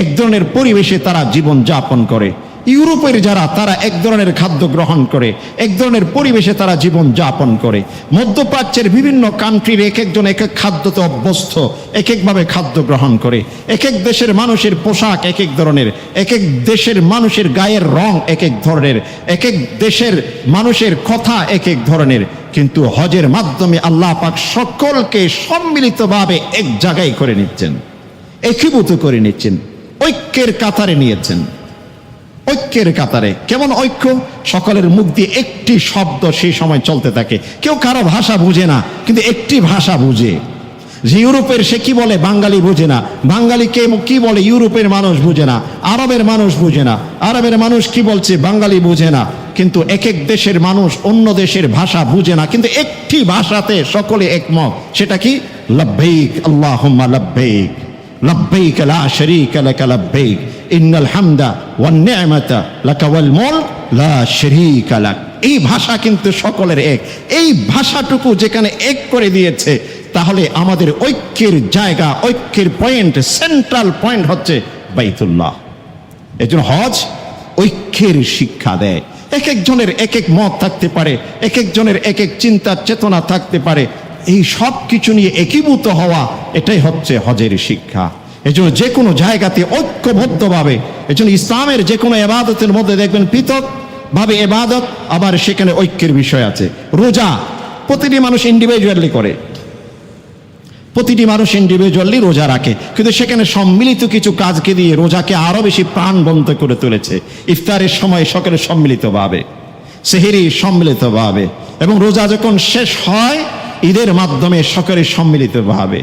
S1: এক ধরনের পরিবেশে তারা জীবন যাপন করে। ইউরোপের যারা, তারা এক ধরনের খাদ্য গ্রহণ করে, এক ধরনের পরিবেশে তারা জীবন যাপন করে। মধ্যপ্রাচ্যের বিভিন্ন কান্ট্রির এক একজন এক এক খাদ্যতে অভ্যস্ত, এক একভাবে খাদ্য গ্রহণ করে। এক এক দেশের মানুষের পোশাক এক এক ধরনের, এক এক দেশের মানুষের গায়ের রং এক এক ধরনের, এক এক দেশের মানুষের কথা এক এক ধরনের। কিন্তু হজের মাধ্যমে আল্লাহ পাক সকলকে সম্মিলিতভাবে এক জায়গায় করে নিচ্ছেন, একীভূত করে নিচ্ছেন, ঐক্যের কাতারে নিয়েছেন। ঐক্যের কাতারে কেমন ঐক্য? সকলের মুখ দিয়ে একটি শব্দ সেই সময় চলতে থাকে। কেউ কারো ভাষা বুঝে না, কিন্তু একটি ভাষা বুঝে। যে ইউরোপের, সে কি বলে বাঙালি বুঝে না, বাঙালি কে কি বলে ইউরোপের মানুষ বুঝে না, আরবের মানুষ বুঝে না, আরবের মানুষ কি বলছে বাঙালি বুঝে না। কিন্তু এক এক দেশের মানুষ অন্য দেশের ভাষা বুঝে না, কিন্তু একটি ভাষাতে সকলে একমত। সেটা কি? লব্বাইক আল্লাহুম্মা লব্বাইক, লব্বাইক লা শারীকা লাকা লব্বাইক, ইন্নাল হামদা ওয়ান নি'মাতা লাকা ওয়াল মুলক লা শারীকা লাক। এই ভাষা কিন্তু সকলের এক। এই ভাষাটুকু যেখানে এক করে দিয়েছে, তাহলে আমাদের ঐক্যের জায়গা, ঐক্যের পয়েন্ট, সেন্ট্রাল পয়েন্ট হচ্ছে বাইতুল্লাহ। এজন্য হজ ঐক্যের শিক্ষা দেয়। এক একজনের এক এক মত থাকতে পারে, এক একজনের এক এক চিন্তা চেতনা থাকতে পারে। এই সব কিছু নিয়ে একীভূত হওয়া, এটাই হচ্ছে হজের শিক্ষা। এজন্য যে কোনো জায়গাতে ঐক্যবদ্ধভাবে, এজন্য ইসলামের যে কোনো ইবাদতের মধ্যে দেখবেন পৃথক ভাবে ইবাদত, আবার সেখানে ঐক্যের বিষয় আছে। রোজা প্রতিটি মানুষ ইন্ডিভিজুয়ালি করে, প্রতিটি মানুষ ইন্ডিভিজুয়ালি রোজা রাখে, কিন্তু সেখানে সম্মিলিত কিছু কাজকে দিয়ে রোজাকে আরো বেশি প্রাণবন্ত করে তুলেছে। ইফতারের সময় সকলে সম্মিলিতভাবে, সেহরি সম্মিলিতভাবে, এবং রোজা যখন শেষ হয় ঈদের মাধ্যমে সকলে সম্মিলিতভাবে।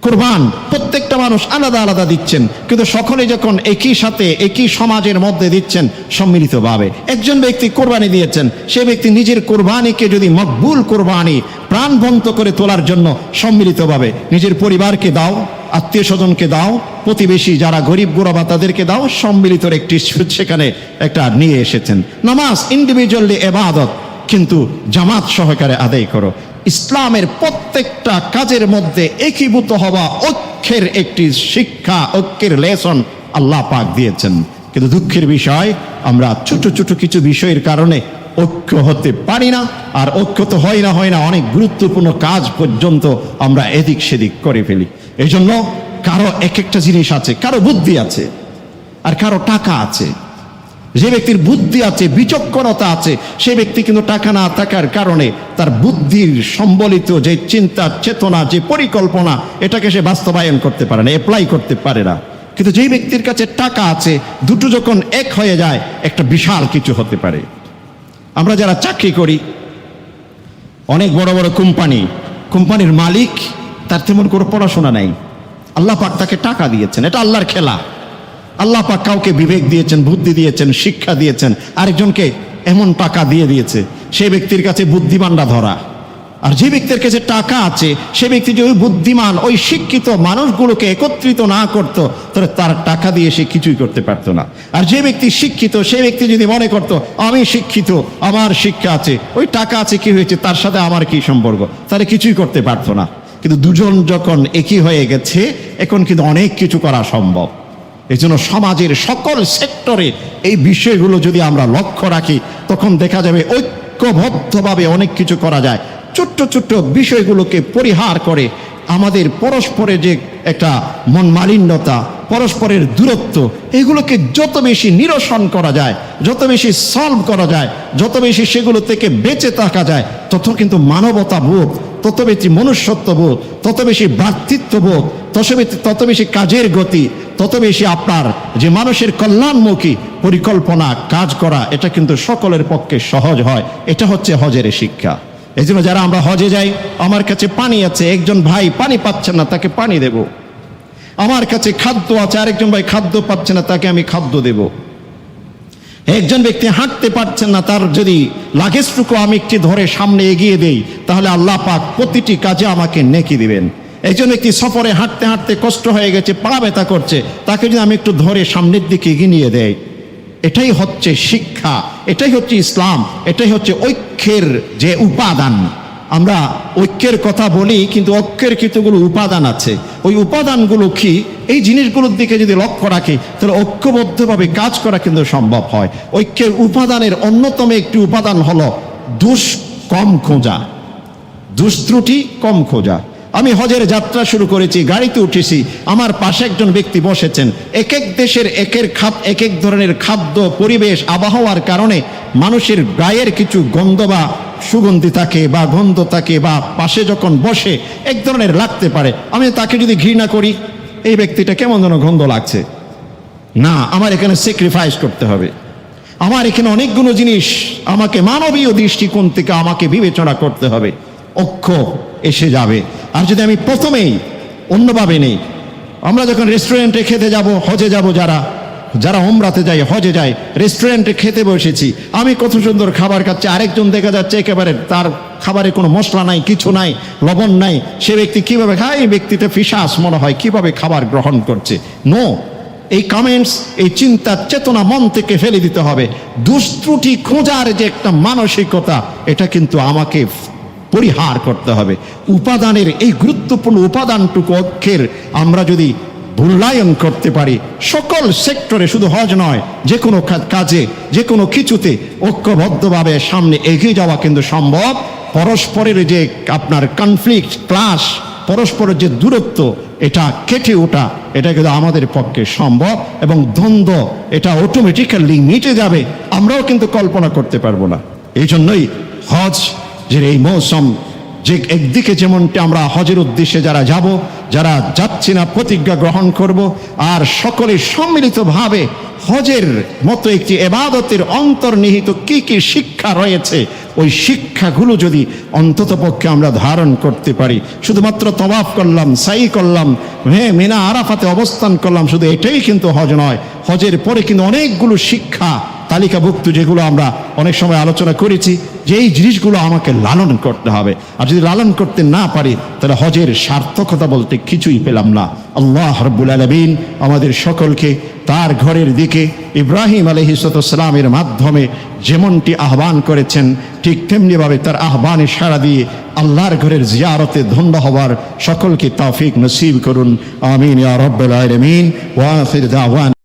S1: কুরবান প্রত্যেকটা মানুষ আলাদা আলাদা দিচ্ছেন, কিন্তু সকলে যখন একই সাথে একই সমাজের মধ্যে দিচ্ছেন সম্মিলিতভাবে। একজন ব্যক্তি কোরবানি দিয়েছেন, সে ব্যক্তি নিজের কোরবানিকে যদি মকবুল কোরবানি প্রাণবন্ত করে তোলার জন্য সম্মিলিতভাবে নিজের পরিবারকে দাও, আত্মীয় স্বজনকে দাও, প্রতিবেশী যারা গরিব গুরবা তাদেরকে দাও, সম্মিলিত একটি সেখানে একটা নিয়ে এসেছেন। নামাজ ইন্ডিভিজুয়ালি ইবাদত, কিন্তু জামাত সহকারে আদায় করো। ইসলামের প্রত্যেকটা কাজের মধ্যে একীভূত হওয়া, ঐক্যের একটি শিক্ষা, ঐক্যের লেসন আল্লাহ পাক দিয়েছেন। কিন্তু দুঃখের বিষয়, আমরা ছোট ছোট কিছু বিষয়ের কারণে ঐক্য হতে পারি না। আর ঐক্য তো হয় না, অনেক গুরুত্বপূর্ণ কাজ পর্যন্ত আমরা এদিক সেদিক করে ফেলি। এই জন্য কারো এক একটা জিনিস আছে, কারো বুদ্ধি আছে, আর কারো টাকা আছে। যে ব্যক্তির বুদ্ধি আছে, বিচক্ষণতা আছে, সে ব্যক্তি কিন্তু টাকা না থাকার কারণে তার বুদ্ধির সম্বলিত যে চিন্তা চেতনা, যে পরিকল্পনা, এটাকে সে বাস্তবায়ন করতে পারে না, অ্যাপ্লাই করতে পারে না। কিন্তু যেই ব্যক্তির কাছে টাকা আছে, দুটো যখন এক হয়ে যায়, একটা বিশাল কিছু হতে পারে। আমরা যারা চাকরি করি, অনেক বড় বড় কোম্পানির মালিক তার তেমন কোনো পড়াশোনা নাই, আল্লাহ পাক তাকে টাকা দিয়েছেন, এটা আল্লাহর খেলা। আল্লাহ পাক কাউকে বিবেক দিয়েছেন, বুদ্ধি দিয়েছেন, শিক্ষা দিয়েছেন, আরেকজনকে এমন টাকা দিয়ে দিয়েছে সেই ব্যক্তির কাছে বুদ্ধিমানরা ধরা। আর যে ব্যক্তির কাছে টাকা আছে সে ব্যক্তি যদি ওই বুদ্ধিমান ওই শিক্ষিত মানুষগুলোকে একত্রিত না করতো তাহলে তার টাকা দিয়ে সে কিছুই করতে পারতো না। আর যে ব্যক্তি শিক্ষিত সে ব্যক্তি যদি মনে করতো আমি শিক্ষিত, আমার শিক্ষা আছে, ওই টাকা আছে, কি হয়েছে, তার সাথে আমার কি সম্পর্ক, তাহলে কিছুই করতে পারতো না। কিন্তু দুজন যখন একই হয়ে গেছে এখন কিন্তু অনেক কিছু করা সম্ভব। এই জন্য সমাজের সকল সেক্টরে এই বিষয়গুলো যদি আমরা লক্ষ্য রাখি তখন দেখা যাবে ঐক্যবদ্ধভাবে অনেক কিছু করা যায়। ছোট্ট ছোট্ট বিষয়গুলোকে পরিহার করে আমাদের পরস্পরের যে একটা মন মালিন্যতা, পরস্পরের দূরত্ব, এগুলোকে যত বেশি নিরসন করা যায়, যত বেশি সলভ করা যায়, যত বেশি সেগুলো থেকে বেঁচে থাকা যায়, তত মানবতা বোধ, তত বেশি মনুষ্যত্ব বোধ, তত বেশি ভ্রাতৃত্ববোধ, তত বেশি কাজের গতি, তত বেশি আপনার যে মানুষের কল্যাণমুখী পরিকল্পনা কাজ করা, এটা কিন্তু সকলের পক্ষে সহজ হয়। এটা হচ্ছে হজের শিক্ষা। এই জন্য যারা আমরা হজে যাই, আমার কাছে পানি আছে, একজন ভাই পানি পাচ্ছেন না, তাকে পানি দেব। আমার কাছে খাদ্য আছে, আরেকজন ভাই খাদ্য পাচ্ছে না, তাকে আমি খাদ্য দেব। একজন ব্যক্তি হাঁটতে পারছেন না, তার যদি লাগেজটুকু আমি একটি ধরে সামনে এগিয়ে দেই তাহলে আল্লাহ পাক প্রতিটি কাজে আমাকে নেকি দিবেন। একজন ব্যক্তি সফরে হাঁটতে হাঁটতে কষ্ট হয়ে গেছে, পা ব্যথা করছে, তাকে যদি আমি একটু ধরে সামনের দিকে এগিয়ে নিয়ে দেই, এটাই হচ্ছে শিক্ষা, এটাই হচ্ছে ইসলাম, এটাই হচ্ছে ঐক্যের যে উপাদান। আমরা ঐক্যের কথা বলি কিন্তু ঐক্যের কতগুলো উপাদান আছে, ওই উপাদানগুলো কি, এই জিনিসগুলোর দিকে যদি লক্ষ্য রাখি তাহলে ঐক্যবদ্ধভাবে কাজ করা কিন্তু সম্ভব হয়। ঐক্যের উপাদানের অন্যতম একটি উপাদান হলো দোষ কম খোঁজা, দুষ্ত্রুটি কম খোঁজা। আমি হজের যাত্রা শুরু করেছি, গাড়িতে উঠেছি, আমার পাশে একজন ব্যক্তি বসেছেন। এক এক দেশের এক এক ধরনের খাদ্য, পরিবেশ, আবহাওয়ার কারণে মানুষের গায়ের কিছু গন্ধ বা সুগন্ধি থাকে বা গন্ধ থাকে, বা পাশে যখন বসে এক ধরনের লাগতে পারে। আমি তাকে যদি ঘৃণা করি, এই ব্যক্তিটা কেমন যেন গন্ধ লাগছে, না, আমার এখানে স্যাক্রিফাইস করতে হবে, আমার এখানে অনেকগুলো জিনিস আমাকে মানবীয় দৃষ্টিকোণ থেকে আমাকে বিবেচনা করতে হবে, ঐক্য এসে যাবে। আর যদি আমি প্রথমেই অন্যভাবে নেই, আমরা যখন রেস্টুরেন্টে খেতে যাব, হজে যাব, যারা উমরাতে যায়, হজে যায়, রেস্টুরেন্টে খেতে বসেছি, আমি কত সুন্দর খাবার খাচ্ছি, আরেকজন দেখা যাচ্ছে একেবারে তার খাবারে কোনো মশলা নাই, কিছু নাই, লবণ নাই, সে ব্যক্তি কিভাবে খায়, এই ব্যক্তিটা ফিসাস মনে হয়, কিভাবে খাবার গ্রহণ করছে। নো, এই কমেন্টস, এই চিন্তা চেতনা মন থেকে ফেলে দিতে হবে। দুষ্ত্রুটি খোঁজার যে একটা মানসিকতা, এটা কিন্তু আমাকে পরিহার করতে হবে। উপাদানের এই গুরুত্বপূর্ণ উপাদানটুকু ঐক্যের আমরা যদি মূল্যায়ন করতে পারি, সকল সেক্টরে, শুধু হজ নয়, যে কোনো কাজে, যে কোনো কিছুতে ঐক্যবদ্ধভাবে সামনে এগিয়ে যাওয়া কিন্তু সম্ভব। পরস্পরের যে আপনার কনফ্লিক্ট, ক্লাশ, পরস্পরের যে দূরত্ব, এটা কেটে ওঠা, এটা কিন্তু আমাদের পক্ষে সম্ভব, এবং দ্বন্দ্ব এটা অটোমেটিক্যালি মিটে যাবে, আমরাও কিন্তু কল্পনা করতে পারবো না। এই জন্যই হজ যে এই মৌসুম, যে একদিকে যেমনটি আমরা হজের উদ্দেশ্যে যারা যাব, যারা যাচ্ছি না, প্রতিজ্ঞা গ্রহণ করব, আর সকলে সম্মিলিতভাবে হজের মতো একটি ইবাদতের অন্তর্নিহিত কি কি শিক্ষা রয়েছে, ওই শিক্ষাগুলো যদি অন্তত পক্ষে আমরা ধারণ করতে পারি। শুধুমাত্র তওয়াফ করলাম, সাই করলাম, মিনা আরাফাতে অবস্থান করলাম, শুধু এটাই কিন্তু হজ নয়। হজের পরে কিন্তু অনেকগুলো শিক্ষা তালিকাভুক্ত, যেগুলো আমরা অনেক সময় আলোচনা করেছি, যে এই জিনিসগুলো আমাকে লালন করতে হবে। আর যদি লালন করতে না পারি তাহলে হজের সার্থকতা বলতে কিছুই পেলাম না। আল্লাহ রাব্বুল আলামিন আমাদের সকলকে তার ঘরের দিকে ইব্রাহিম আলাইহিসসালামের মাধ্যমে যেমনটি আহ্বান করেছেন, ঠিক তেমনিভাবে তার আহ্বানে সাড়া দিয়ে আল্লাহর ঘরের জিয়ারতে ধন্য হওয়ার সকলকে তৌফিক নসিব করুন। আমিন ইয়া রাব্বাল আলামিন। ওয়া আখির দাওয়ানা।